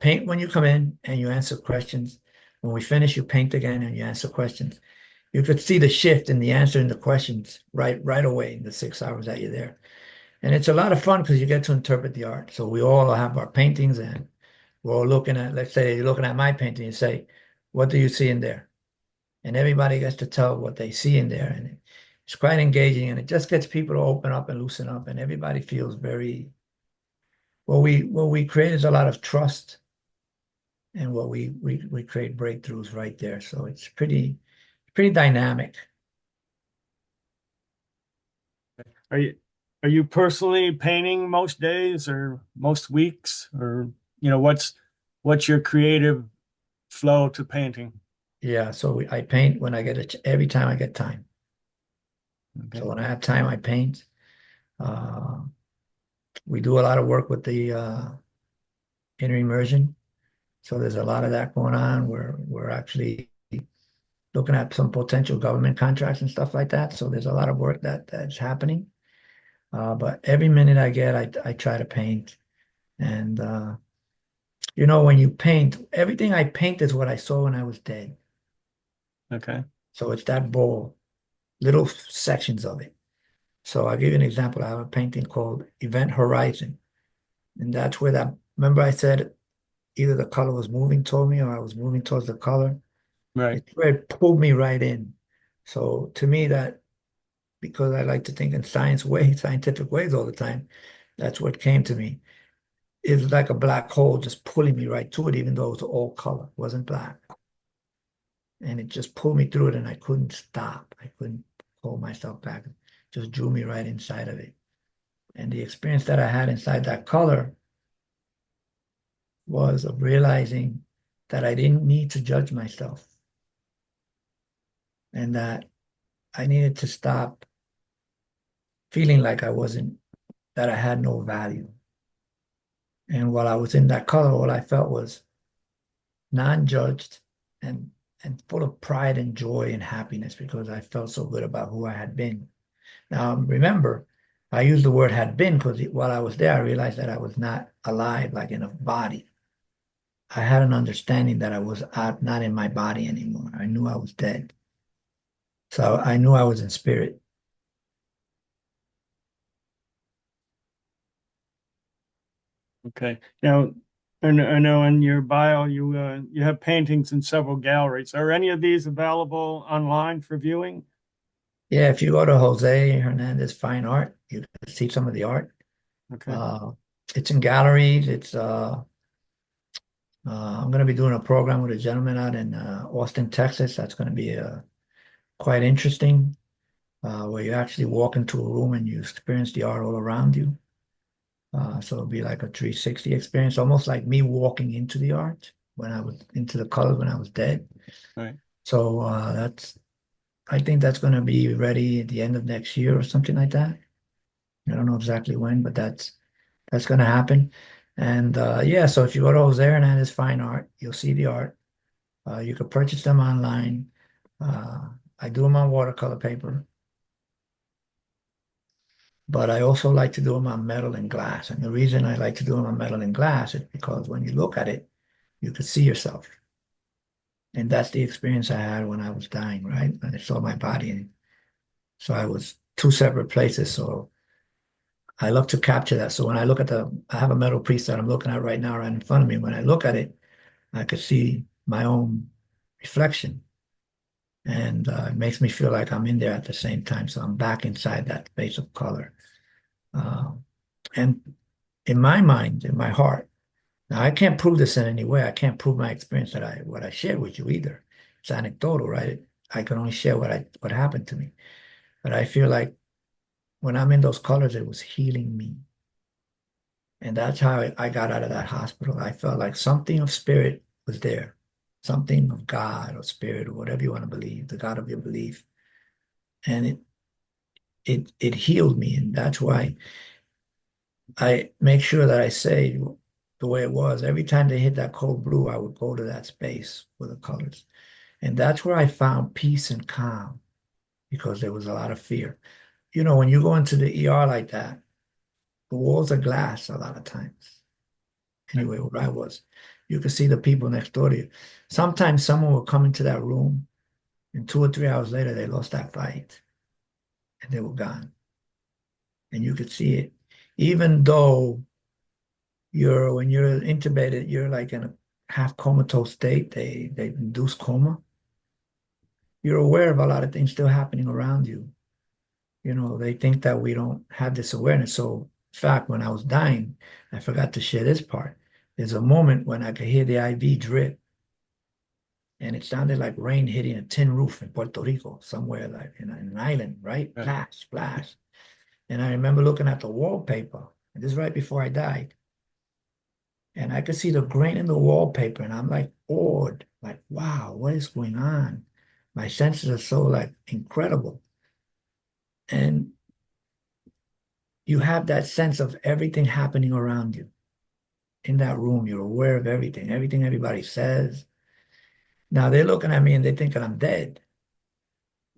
[SPEAKER 2] paint when you come in and you answer questions. When we finish, you paint again and you answer questions. You could see the shift in the answer and the questions right away in the 6 hours that you're there. And it's a lot of fun because you get to interpret the art. So we all have our paintings and we're all looking at, let's say you're looking at my painting, you say, what do you see in there? And everybody gets to tell what they see in there. And it's quite engaging and it just gets people to open up and loosen up and everybody feels very what we create is a lot of trust, and what we create breakthroughs right there. So it's pretty dynamic.
[SPEAKER 1] Are you personally painting most days or most weeks, or what's your creative flow to painting?
[SPEAKER 2] Yeah. So I paint when I get every time I get time.
[SPEAKER 1] Okay.
[SPEAKER 2] So when I have time, I paint. Uh, we do a lot of work with the inner immersion. So there's a lot of that going on. We're actually looking at some potential government contracts and stuff like that. So there's a lot of work that's happening. But every minute I get, I try to paint. And when you paint, everything I paint is what I saw when I was dead.
[SPEAKER 1] Okay.
[SPEAKER 2] So it's that bowl, little sections of it. So I'll give you an example. I have a painting called Event Horizon. And that's where remember I said either the color was moving toward me or I was moving towards the color.
[SPEAKER 1] Right.
[SPEAKER 2] It's where it pulled me right in. So to me, because I like to think in scientific ways all the time, that's what came to me. It was like a black hole just pulling me right to it, even though it was all color, it wasn't black. And it just pulled me through it and I couldn't stop. I couldn't hold myself back. It just drew me right inside of it. And the experience that I had inside that color was of realizing that I didn't need to judge myself and that I needed to stop feeling like that I had no value. And while I was in that color, all I felt was non-judged and full of pride and joy and happiness because I felt so good about who I had been. Now, remember, I used the word had been because while I was there, I realized that I was not alive, like in a body. I had an understanding that I was not in my body anymore. I knew I was dead. So I knew I was in spirit.
[SPEAKER 1] Okay. Now, I know in your bio you have paintings in several galleries. Are any of these available online for viewing?
[SPEAKER 2] Yeah, if you go to Jose Hernandez Fine Art, you can see some of the art.
[SPEAKER 1] Okay.
[SPEAKER 2] Uh, it's in galleries. I'm going to be doing a program with a gentleman out in Austin, Texas. That's going to be quite interesting, where you actually walk into a room and you experience the art all around you. So it'll be like a 360 experience, almost like me walking into the art when I was into the colors when I was dead.
[SPEAKER 1] Right.
[SPEAKER 2] So I think that's going to be ready at the end of next year or something like that. I don't know exactly when, but that's going to happen. And yeah, so if you go to Jose Hernandez Fine Art, you'll see the art. You can purchase them online. Uh, I do them on watercolor paper, but I also like to do them on metal and glass. And the reason I like to do them on metal and glass is because when you look at it, you can see yourself. And that's the experience I had when I was dying, right? When I saw my body. And so I was two separate places. So I love to capture that. So when I look at I have a metal piece that I'm looking at right now, right in front of me. When I look at it, I could see my own reflection. And it makes me feel like I'm in there at the same time. So I'm back inside that space of color. Uh, and in my mind, in my heart, now I can't prove this in any way. I can't prove my experience that what I shared with you either. It's anecdotal, right? I can only share what happened to me. But I feel like when I'm in those colors, it was healing me. And that's how I got out of that hospital. I felt like something of spirit was there, something of God or spirit or whatever you want to believe, the God of your belief. And it healed me. And that's why I make sure that I say the way it was. Every time they hit that cold blue, I would go to that space with the colors. And that's where I found peace and calm because there was a lot of fear. You know, when you go into the ER like that, the walls are glass a lot of times.
[SPEAKER 1] Yeah.
[SPEAKER 2] Anyway, where I was, you could see the people next door to you. Sometimes someone will come into that room and 2 or 3 hours later, they lost that fight and they were gone. And you could see it. Even though when you're intubated, you're like in a half comatose state. They induce coma. You're aware of a lot of things still happening around you. You know, they think that we don't have this awareness. So, in fact, when I was dying, I forgot to share this part. There's a moment when I could hear the IV drip, and it sounded like rain hitting a tin roof in Puerto Rico, somewhere like in an island, right?
[SPEAKER 1] Yeah.
[SPEAKER 2] Splash, splash. And I remember looking at the wallpaper, and this is right before I died. And I could see the grain in the wallpaper, and I'm like awed, like, wow, what is going on? My senses are so like incredible. And you have that sense of everything happening around you. In that room, you're aware of everything everybody says. Now they're looking at me and they think that I'm dead,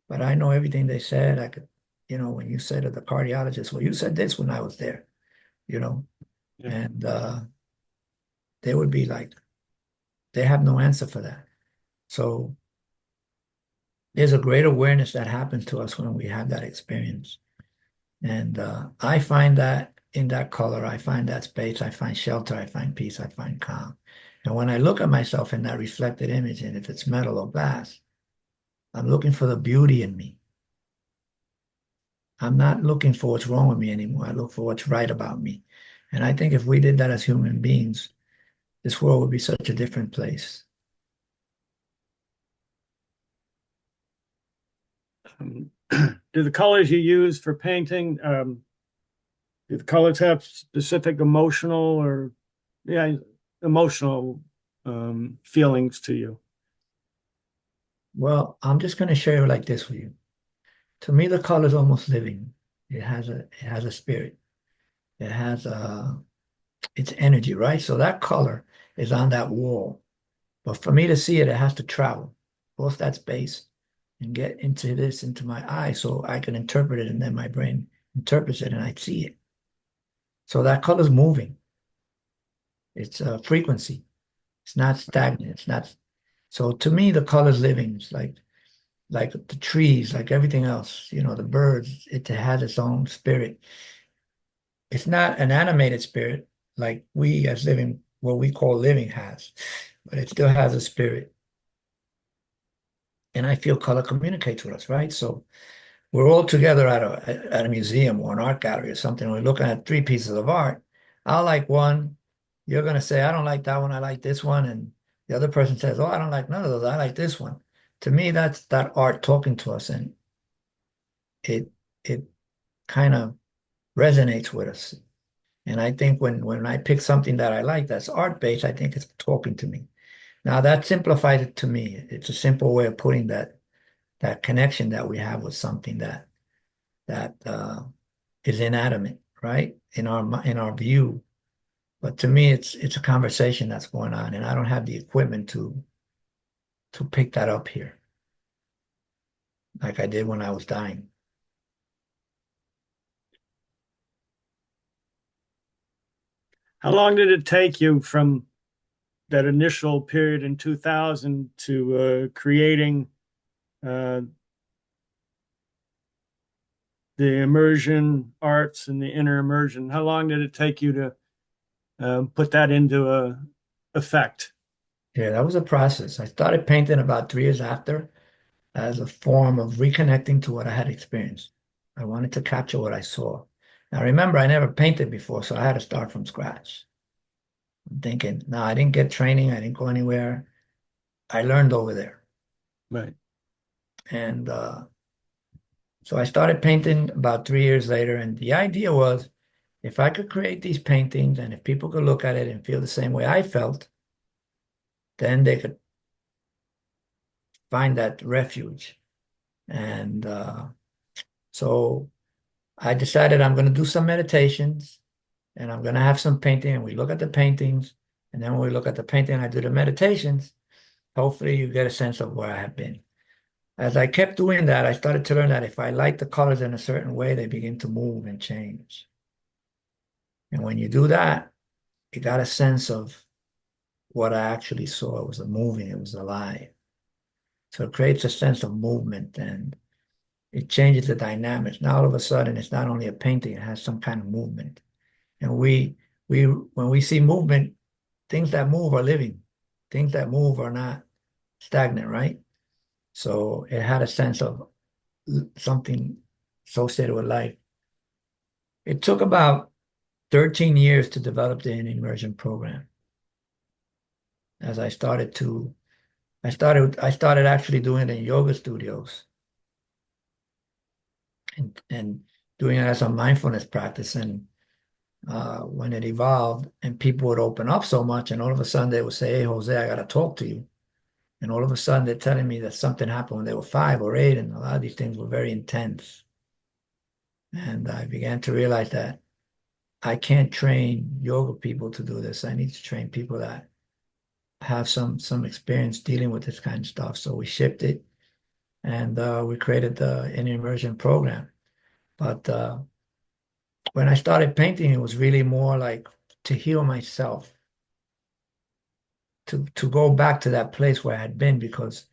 [SPEAKER 2] but I know everything they said. I could, when you said to the cardiologist, well, you said this when I was there, you know,
[SPEAKER 1] Yeah.
[SPEAKER 2] and they would be like, they have no answer for that. So there's a great awareness that happens to us when we have that experience. And I find that in that color, I find that space, I find shelter, I find peace, I find calm. And when I look at myself in that reflected image, and if it's metal or glass, I'm looking for the beauty in me. I'm not looking for what's wrong with me anymore. I look for what's right about me. And I think if we did that as human beings, this world would be such a different place.
[SPEAKER 1] Do the colors you use for painting, do the colors have specific emotional or, yeah, emotional feelings to you?
[SPEAKER 2] Well, I'm just going to share it like this with you. To me, the color is almost living. It has a spirit. It has its energy, right? So that color is on that wall. But for me to see it, it has to travel across that space and get into my eye so I can interpret it and then my brain interprets it and I see it. So that color's moving. It's a frequency. It's not stagnant. It's not. So to me, the color's living. It's like the trees, like everything else, the birds, it has its own spirit. It's not an animated spirit like we as living, what we call living has, but it still has a spirit. And I feel color communicates with us, right? So we're all together at a museum or an art gallery or something, and we're looking at three pieces of art. I like one. You're going to say, I don't like that one. I like this one. And the other person says, oh, I don't like none of those. I like this one. To me, that's that art talking to us, and it it kind of resonates with us. And I think when I pick something that I like that's art-based, I think it's talking to me. Now that simplifies it to me. It's a simple way of putting that connection that we have with something that is inanimate, right? In our view. But to me, it's a conversation that's going on, and I don't have the equipment to pick that up here like I did when I was dying.
[SPEAKER 1] How long did it take you from that initial period in 2000 to creating uh, the immersion arts and the inner immersion? How long did it take you to put that into effect?
[SPEAKER 2] Yeah, that was a process. I started painting about 3 years after as a form of reconnecting to what I had experienced. I wanted to capture what I saw. Now, remember, I never painted before, so I had to start from scratch. I'm thinking, no, I didn't get training. I didn't go anywhere. I learned over there.
[SPEAKER 1] Right.
[SPEAKER 2] And so I started painting about 3 years later. And the idea was if I could create these paintings and if people could look at it and feel the same way I felt, then they could find that refuge. And so I decided I'm going to do some meditations and I'm going to have some painting. And we look at the paintings. And then when we look at the painting, I do the meditations. Hopefully, you get a sense of where I have been. As I kept doing that, I started to learn that if I light the colors in a certain way, they begin to move and change. And when you do that, you got a sense of what I actually saw. It was a moving, it was alive. So it creates a sense of movement and it changes the dynamics. Now all of a sudden, it's not only a painting, it has some kind of movement. And when we see movement, things that move are living. Things that move are not stagnant, right? So it had a sense of something associated with life. It took about 13 years to develop the immersion program. As I started actually doing it in yoga studios and doing it as a mindfulness practice. And when it evolved and people would open up so much, and all of a sudden they would say, "Hey, Jose, I got to talk to you." And all of a sudden they're telling me that something happened when they were 5 or 8, and a lot of these things were very intense. And I began to realize that I can't train yoga people to do this. I need to train people that have some experience dealing with this kind of stuff. So we shipped it and we created the immersion program. But when I started painting, it was really more like to heal myself, to go back to that place where I had been, because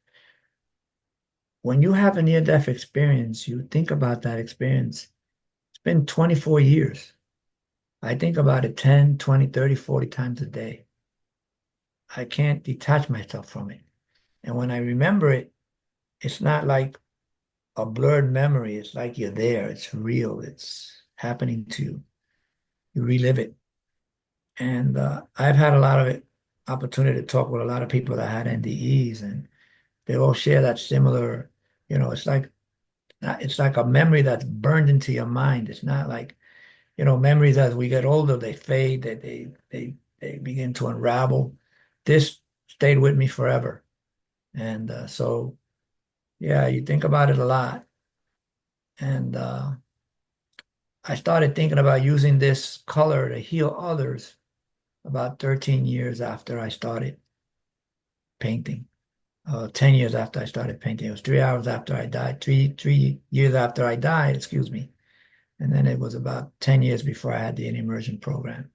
[SPEAKER 2] when you have a near-death experience, you think about that experience. It's been 24 years. I think about it 10, 20, 30, 40 times a day. I can't detach myself from it. And when I remember it, it's not like a blurred memory. It's like you're there. It's real. It's happening to you. You relive it. And I've had a lot of it, opportunity to talk with a lot of people that had NDEs, and they all share that similar, it's like a memory that's burned into your mind. It's not like, memories as we get older, they fade, they begin to unravel. This stayed with me forever. And so, yeah, you think about it a lot. And I started thinking about using this color to heal others about 13 years after I started painting. 10 years after I started painting. It was 3 hours after I died, three years after I died, excuse me. And then it was about 10 years before I had the immersion program.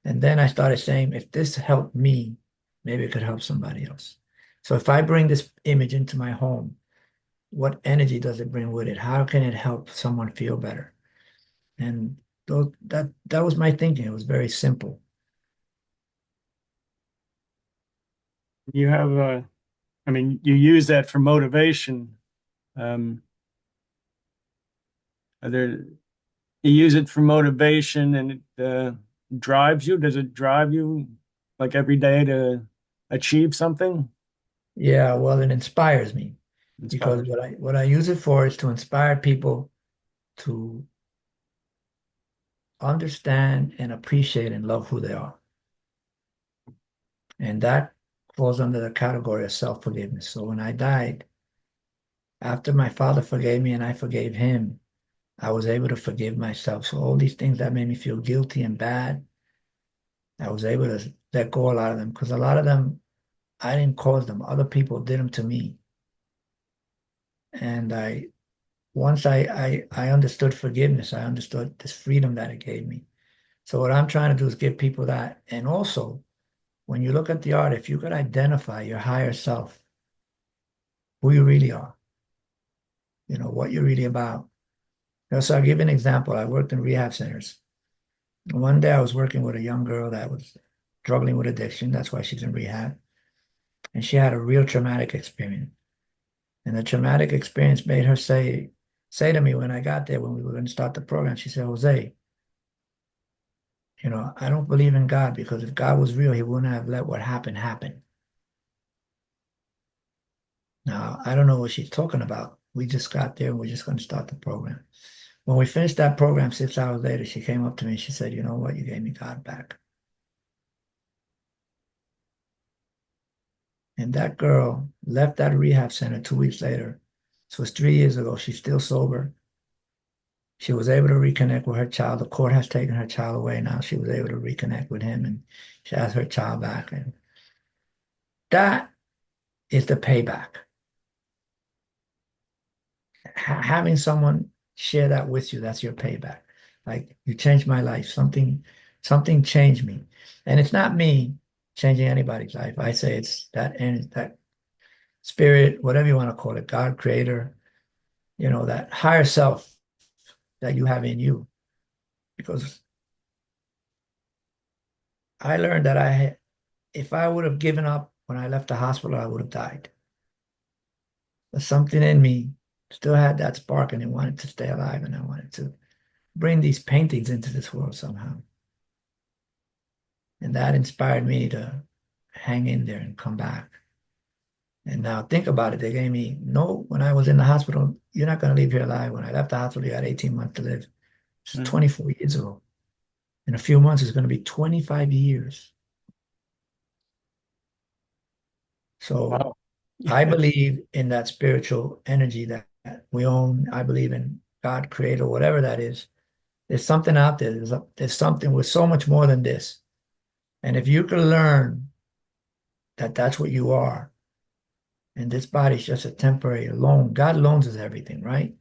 [SPEAKER 2] And then I started saying, if this helped me, maybe it could help somebody else. So if I bring this image into my home, what energy does it bring with it? How can it help someone feel better? And that was my thinking. It was very simple.
[SPEAKER 1] You have, I mean, you use that for motivation. Um, Are there you use it for motivation and it drives you? Does it drive you like every day to achieve something?
[SPEAKER 2] Yeah, well, it inspires me because
[SPEAKER 1] Inspires
[SPEAKER 2] what I use it for is to inspire people to understand and appreciate and love who they are. And that falls under the category of self-forgiveness. So when I died, after my father forgave me and I forgave him, I was able to forgive myself. So all these things that made me feel guilty and bad, I was able to let go a lot of them because a lot of them, I didn't cause them. Other people did them to me. And once I understood forgiveness, I understood this freedom that it gave me. So what I'm trying to do is give people that. And also, when you look at the art, if you could identify your higher self, who you really are, what you're really about. So I'll give you an example. I worked in rehab centers. One day I was working with a young girl that was struggling with addiction. That's why she's in rehab. And she had a real traumatic experience. And the traumatic experience made her say to me when I got there, when we were going to start the program, she said, Jose, I don't believe in God because if God was real, he wouldn't have let what happened happen. Now, I don't know what she's talking about. We just got there and we're just going to start the program. When we finished that program 6 hours later, she came up to me and she said, you know what? You gave me God back. And that girl left that rehab center 2 weeks later. This was 3 years ago. She's still sober. She was able to reconnect with her child. The court has taken her child away now. She was able to reconnect with him and she has her child back. And that is the payback. Having someone share that with you, that's your payback. Like you changed my life. Something changed me. And it's not me changing anybody's life. I say it's that spirit, whatever you want to call it, God creator, that higher self that you have in you. Because I learned that if I would have given up when I left the hospital, I would have died. But something in me still had that spark and it wanted to stay alive and I wanted to bring these paintings into this world somehow. And that inspired me to hang in there and come back. And now think about it. They gave me no, when I was in the hospital, you're not going to leave here alive. When I left the hospital, you had 18 months to live. It's
[SPEAKER 1] you.
[SPEAKER 2] 24 years ago. In a few months, it's going to be 25 years. So
[SPEAKER 1] Wow.
[SPEAKER 2] I believe in that spiritual energy that we own. I believe in God, creator, whatever that is. There's something out there. There's something with so much more than this. And if you can learn that that's what you are, and this body is just a temporary loan, God loans us everything, right?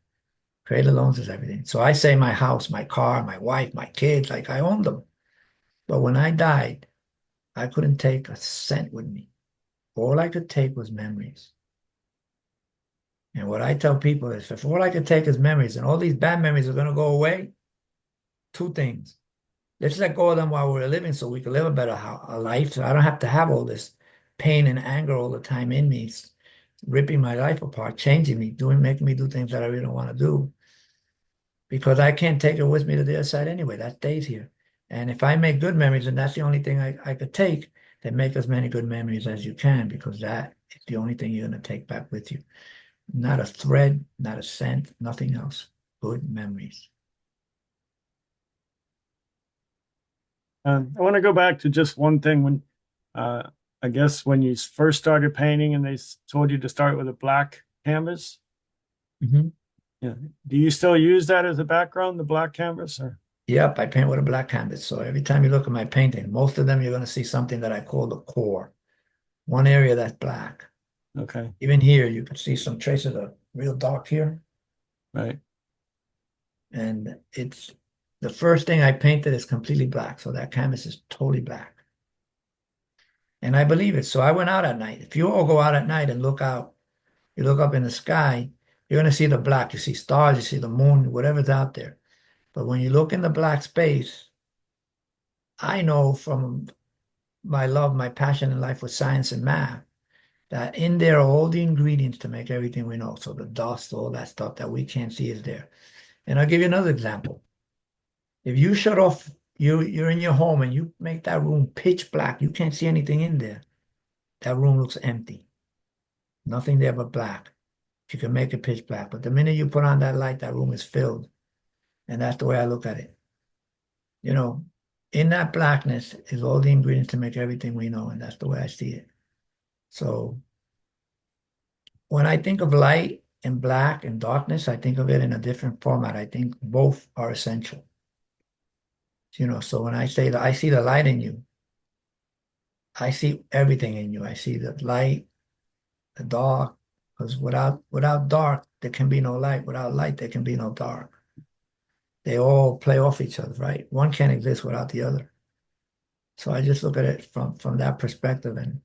[SPEAKER 2] Creator loans us everything. So I say my house, my car, my wife, my kids, like I own them. But when I died, I couldn't take a cent with me. All I could take was memories. And what I tell people is if all I could take is memories and all these bad memories are going to go away, two things. Let's let go of them while we're living so we can live a better a life. So I don't have to have all this pain and anger all the time in me, it's ripping my life apart, changing me, making me do things that I really don't want to do. Because I can't take it with me to the other side anyway. That stays here. And if I make good memories, and that's the only thing I could take, then make as many good memories as you can, because that is the only thing you're going to take back with you. Not a thread, not a scent, nothing else. Good memories.
[SPEAKER 1] I want to go back to just one thing when uh, I guess when you first started painting and they told you to start with a black canvas.
[SPEAKER 2] Mhm.
[SPEAKER 1] Yeah. Do you still use that as a background, the black canvas? Or
[SPEAKER 2] Yep, I paint with a black canvas. So every time you look at my painting, most of them you're going to see something that I call the core. One area that's black.
[SPEAKER 1] okay,
[SPEAKER 2] Even here, you can see some traces of real dark here.
[SPEAKER 1] right.
[SPEAKER 2] And it's the first thing I painted is completely black. So that canvas is totally black. And I believe it. So I went out at night. If you all go out at night and look out, you look up in the sky, you're going to see the black. You see stars, you see the moon, whatever's out there. But when you look in the black space, I know from my love, my passion in life with science and math, that in there are all the ingredients to make everything we know. So the dust, all that stuff that we can't see is there. And I'll give you another example. If you shut off, you're in your home and you make that room pitch black, you can't see anything in there. That room looks empty. Nothing there but black. You can make it pitch black. But the minute you put on that light, that room is filled. And that's the way I look at it. You know, in that blackness is all the ingredients to make everything we know. And that's the way I see it. So when I think of light and black and darkness, I think of it in a different format. I think both are essential. So when I say that I see the light in you, I see everything in you. I see the light, the dark, because without dark, there can be no light. Without light, there can be no dark. They all play off each other, right? One can't exist without the other. So I just look at it from that perspective. And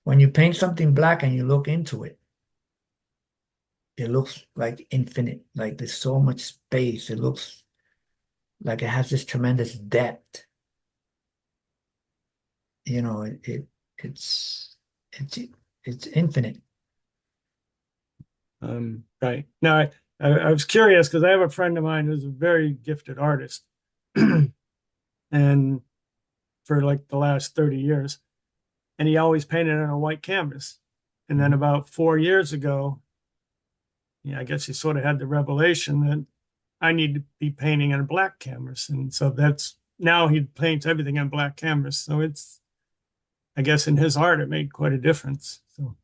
[SPEAKER 2] when you paint something black and you look into it, it looks like infinite, like there's so much space. It looks like it has this tremendous depth. It's it's it's infinite.
[SPEAKER 1] Right. Now, I was curious because I have a friend of mine who's a very gifted artist. And for like the last 30 years, and he always painted on a white canvas. And then about 4 years ago, yeah, I guess he sort of had the revelation that I need to be painting on a black canvas. And so that's now he paints everything on black canvas. So it's, I guess in his art, it made quite a difference. So,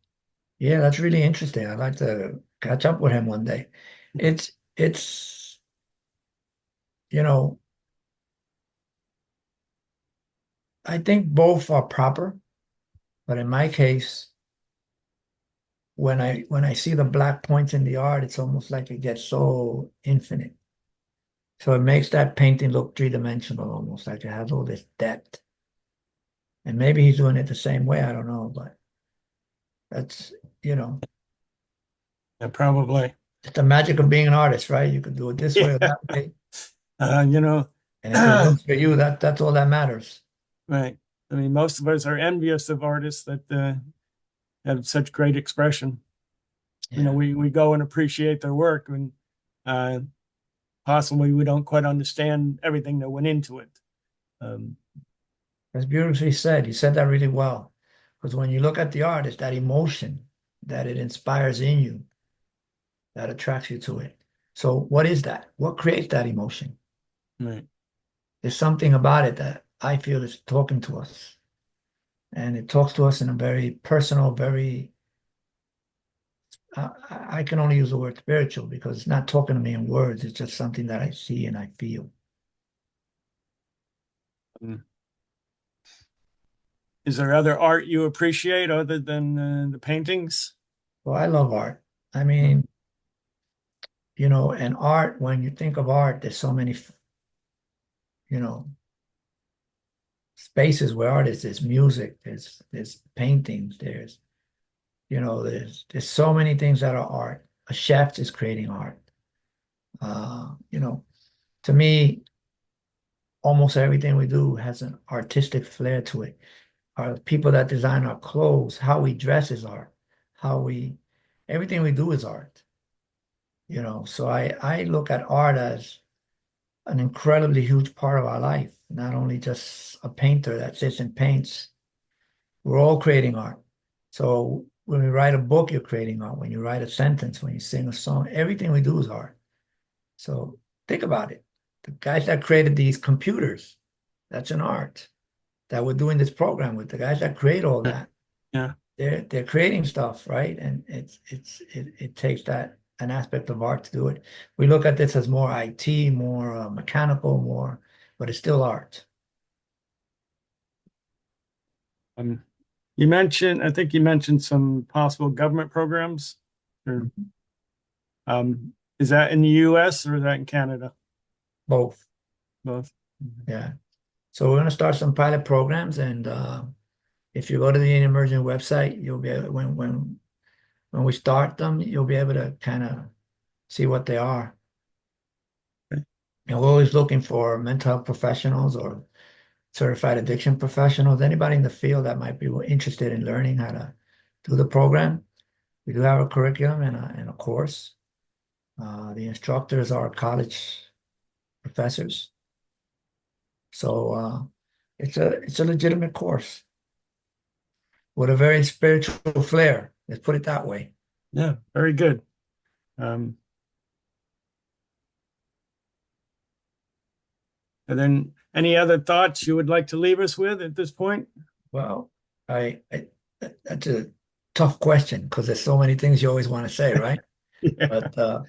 [SPEAKER 2] Yeah, that's really interesting. I'd like to catch up with him one day. It's you know, I think both are proper, but in my case, when I see the black points in the art, it's almost like it gets so infinite. So it makes that painting look three-dimensional, almost like it has all this depth. And maybe he's doing it the same way, I don't know, but that's, you know,
[SPEAKER 1] yeah, probably.
[SPEAKER 2] it's the magic of being an artist, right? You can do it this way or
[SPEAKER 1] Yeah.
[SPEAKER 2] that way.
[SPEAKER 1] You know,
[SPEAKER 2] And if it works for you, that's all that matters.
[SPEAKER 1] right. I mean, most of us are envious of artists that have such great expression. You know,
[SPEAKER 2] Yeah.
[SPEAKER 1] we go and appreciate their work, and uh, possibly we don't quite understand everything that went into it. Um,
[SPEAKER 2] That's beautifully said. You said that really well. Because when you look at the art, it's that emotion that it inspires in you that attracts you to it. So what is that? What creates that emotion?
[SPEAKER 1] right.
[SPEAKER 2] There's something about it that I feel is talking to us. And it talks to us in a very personal, very, I can only use the word spiritual because it's not talking to me in words. It's just something that I see and I feel.
[SPEAKER 1] Um, is there other art you appreciate other than the paintings?
[SPEAKER 2] Well, I love art. I
[SPEAKER 1] Mm.
[SPEAKER 2] mean, and art, when you think of art, there's so many, you know, spaces where art is. There's music, there's paintings, there's so many things that are art. A chef is creating art. Uh, you know, to me, almost everything we do has an artistic flair to it. Our people that design our clothes, how we dress is art. How we, everything we do is art. So I look at art as an incredibly huge part of our life, not only just a painter that sits and paints. We're all creating art. So when we write a book, you're creating art. When you write a sentence, when you sing a song, everything we do is art. So think about it. The guys that created these computers, that's an art that we're doing this program with. The guys that create all that,
[SPEAKER 1] Yeah.
[SPEAKER 2] they're creating stuff, right? And it takes that an aspect of art to do it. We look at this as more IT, more mechanical, more, but it's still art.
[SPEAKER 1] Um, I think you mentioned some possible government programs. Or, is that in the US or is that in Canada?
[SPEAKER 2] Both.
[SPEAKER 1] Both. Mhm.
[SPEAKER 2] Yeah. So we're going to start some pilot programs, and if you go to the Immersion website, you'll be able, when we start them, you'll be able to kind of see what they are.
[SPEAKER 1] Okay.
[SPEAKER 2] And we're always looking for mental health professionals or certified addiction professionals, anybody in the field that might be interested in learning how to do the program. We do have a curriculum and a course. The instructors are college professors. So it's a legitimate course with a very spiritual flair. Let's put it that way.
[SPEAKER 1] Yeah, very good. Um, and then any other thoughts you would like to leave us with at this point?
[SPEAKER 2] Well, I that's a tough question because there's so many things you always want to say, right?
[SPEAKER 1] Yeah,
[SPEAKER 2] But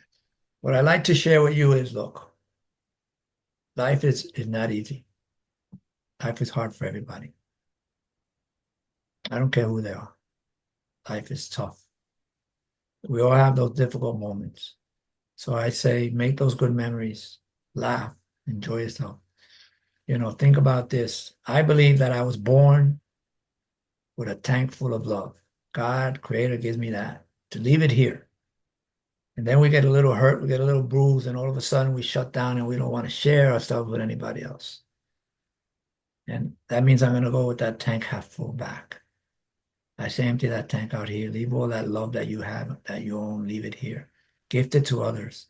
[SPEAKER 2] what I like to share with you is, look, life is not easy. Life is hard for everybody. I don't care who they are. Life is tough. We all have those difficult moments. So I say, make those good memories, laugh, enjoy yourself. Think about this. I believe that I was born with a tank full of love. God, Creator, gives me that to leave it here. And then we get a little hurt, we get a little bruised, and all of a sudden we shut down and we don't want to share ourselves with anybody else. And that means I'm going to go with that tank half full back. I say empty that tank out here. Leave all that love that you have, that you own, leave it here. Gift it to others.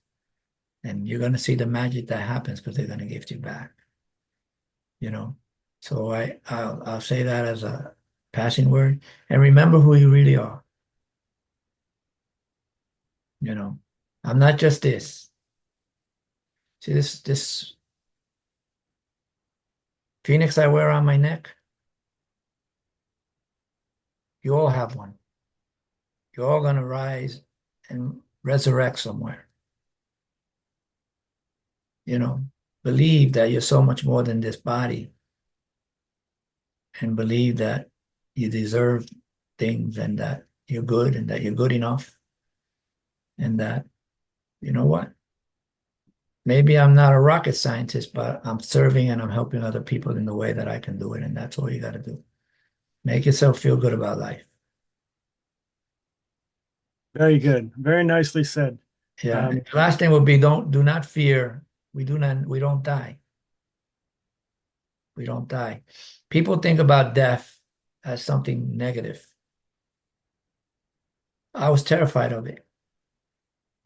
[SPEAKER 2] And you're going to see the magic that happens because they're going to gift you back. you know. So I'll say that as a passing word. And remember who you really are. You know, I'm not just this. See this phoenix I wear on my neck? You all have one. You're all gonna rise and resurrect somewhere. Believe that you're so much more than this body, and believe that you deserve things and that you're good and that you're good enough, and that, you know what? Maybe I'm not a rocket scientist, but I'm serving and I'm helping other people in the way that I can do it. And that's all you got to do. Make yourself feel good about life.
[SPEAKER 1] very good. Very nicely said.
[SPEAKER 2] Yeah. And the last thing would be do not fear. We don't die. We don't die. People think about death as something negative. I was terrified of it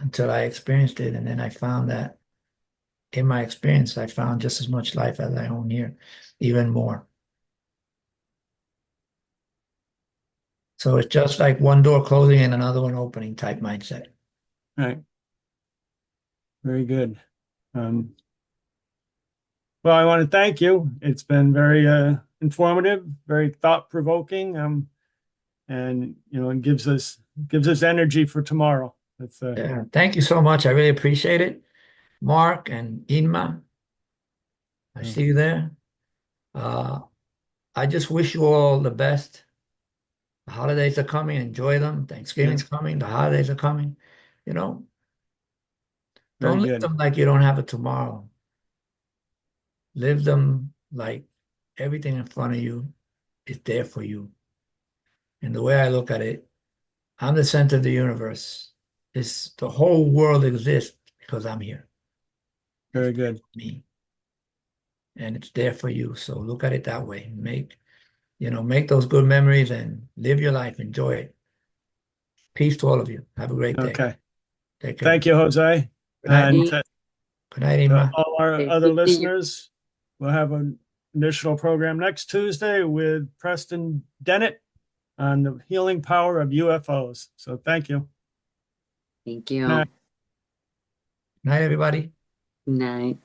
[SPEAKER 2] until I experienced it. And then I found that in my experience, I found just as much life as I own here, even more. So it's just like one door closing and another one opening type mindset.
[SPEAKER 1] Right. Very good. Um, well, I want to thank you. It's been very informative, very thought-provoking, and it gives us energy for tomorrow. That's
[SPEAKER 2] Yeah, thank you so much. I really appreciate it. Mark and Inma, I see you there. Uh, I just wish you all the best. The holidays are coming. Enjoy them. Thanksgiving's
[SPEAKER 1] yeah,
[SPEAKER 2] coming. The holidays are coming. You know,
[SPEAKER 1] very
[SPEAKER 2] don't live
[SPEAKER 1] good.
[SPEAKER 2] them like you don't have a tomorrow. Live them like everything in front of you is there for you. And the way I look at it, I'm the center of the universe. The whole world exists because I'm here. It's
[SPEAKER 1] Very good.
[SPEAKER 2] me, and it's there for you. So look at it that way. Make those good memories and live your life. Enjoy it. Peace to all of you. Have a great day.
[SPEAKER 1] Okay.
[SPEAKER 2] Take care.
[SPEAKER 1] Thank you, Jose.
[SPEAKER 2] Good night.
[SPEAKER 1] And
[SPEAKER 2] Good night,
[SPEAKER 1] to
[SPEAKER 2] Ima.
[SPEAKER 1] all our
[SPEAKER 3] Okay,
[SPEAKER 1] other
[SPEAKER 3] see you.
[SPEAKER 1] listeners, we'll have an additional program next Tuesday with Preston Dennett on the healing power of UFOs. So thank you.
[SPEAKER 3] Thank you.
[SPEAKER 1] Night.
[SPEAKER 2] Night, everybody.
[SPEAKER 3] Night.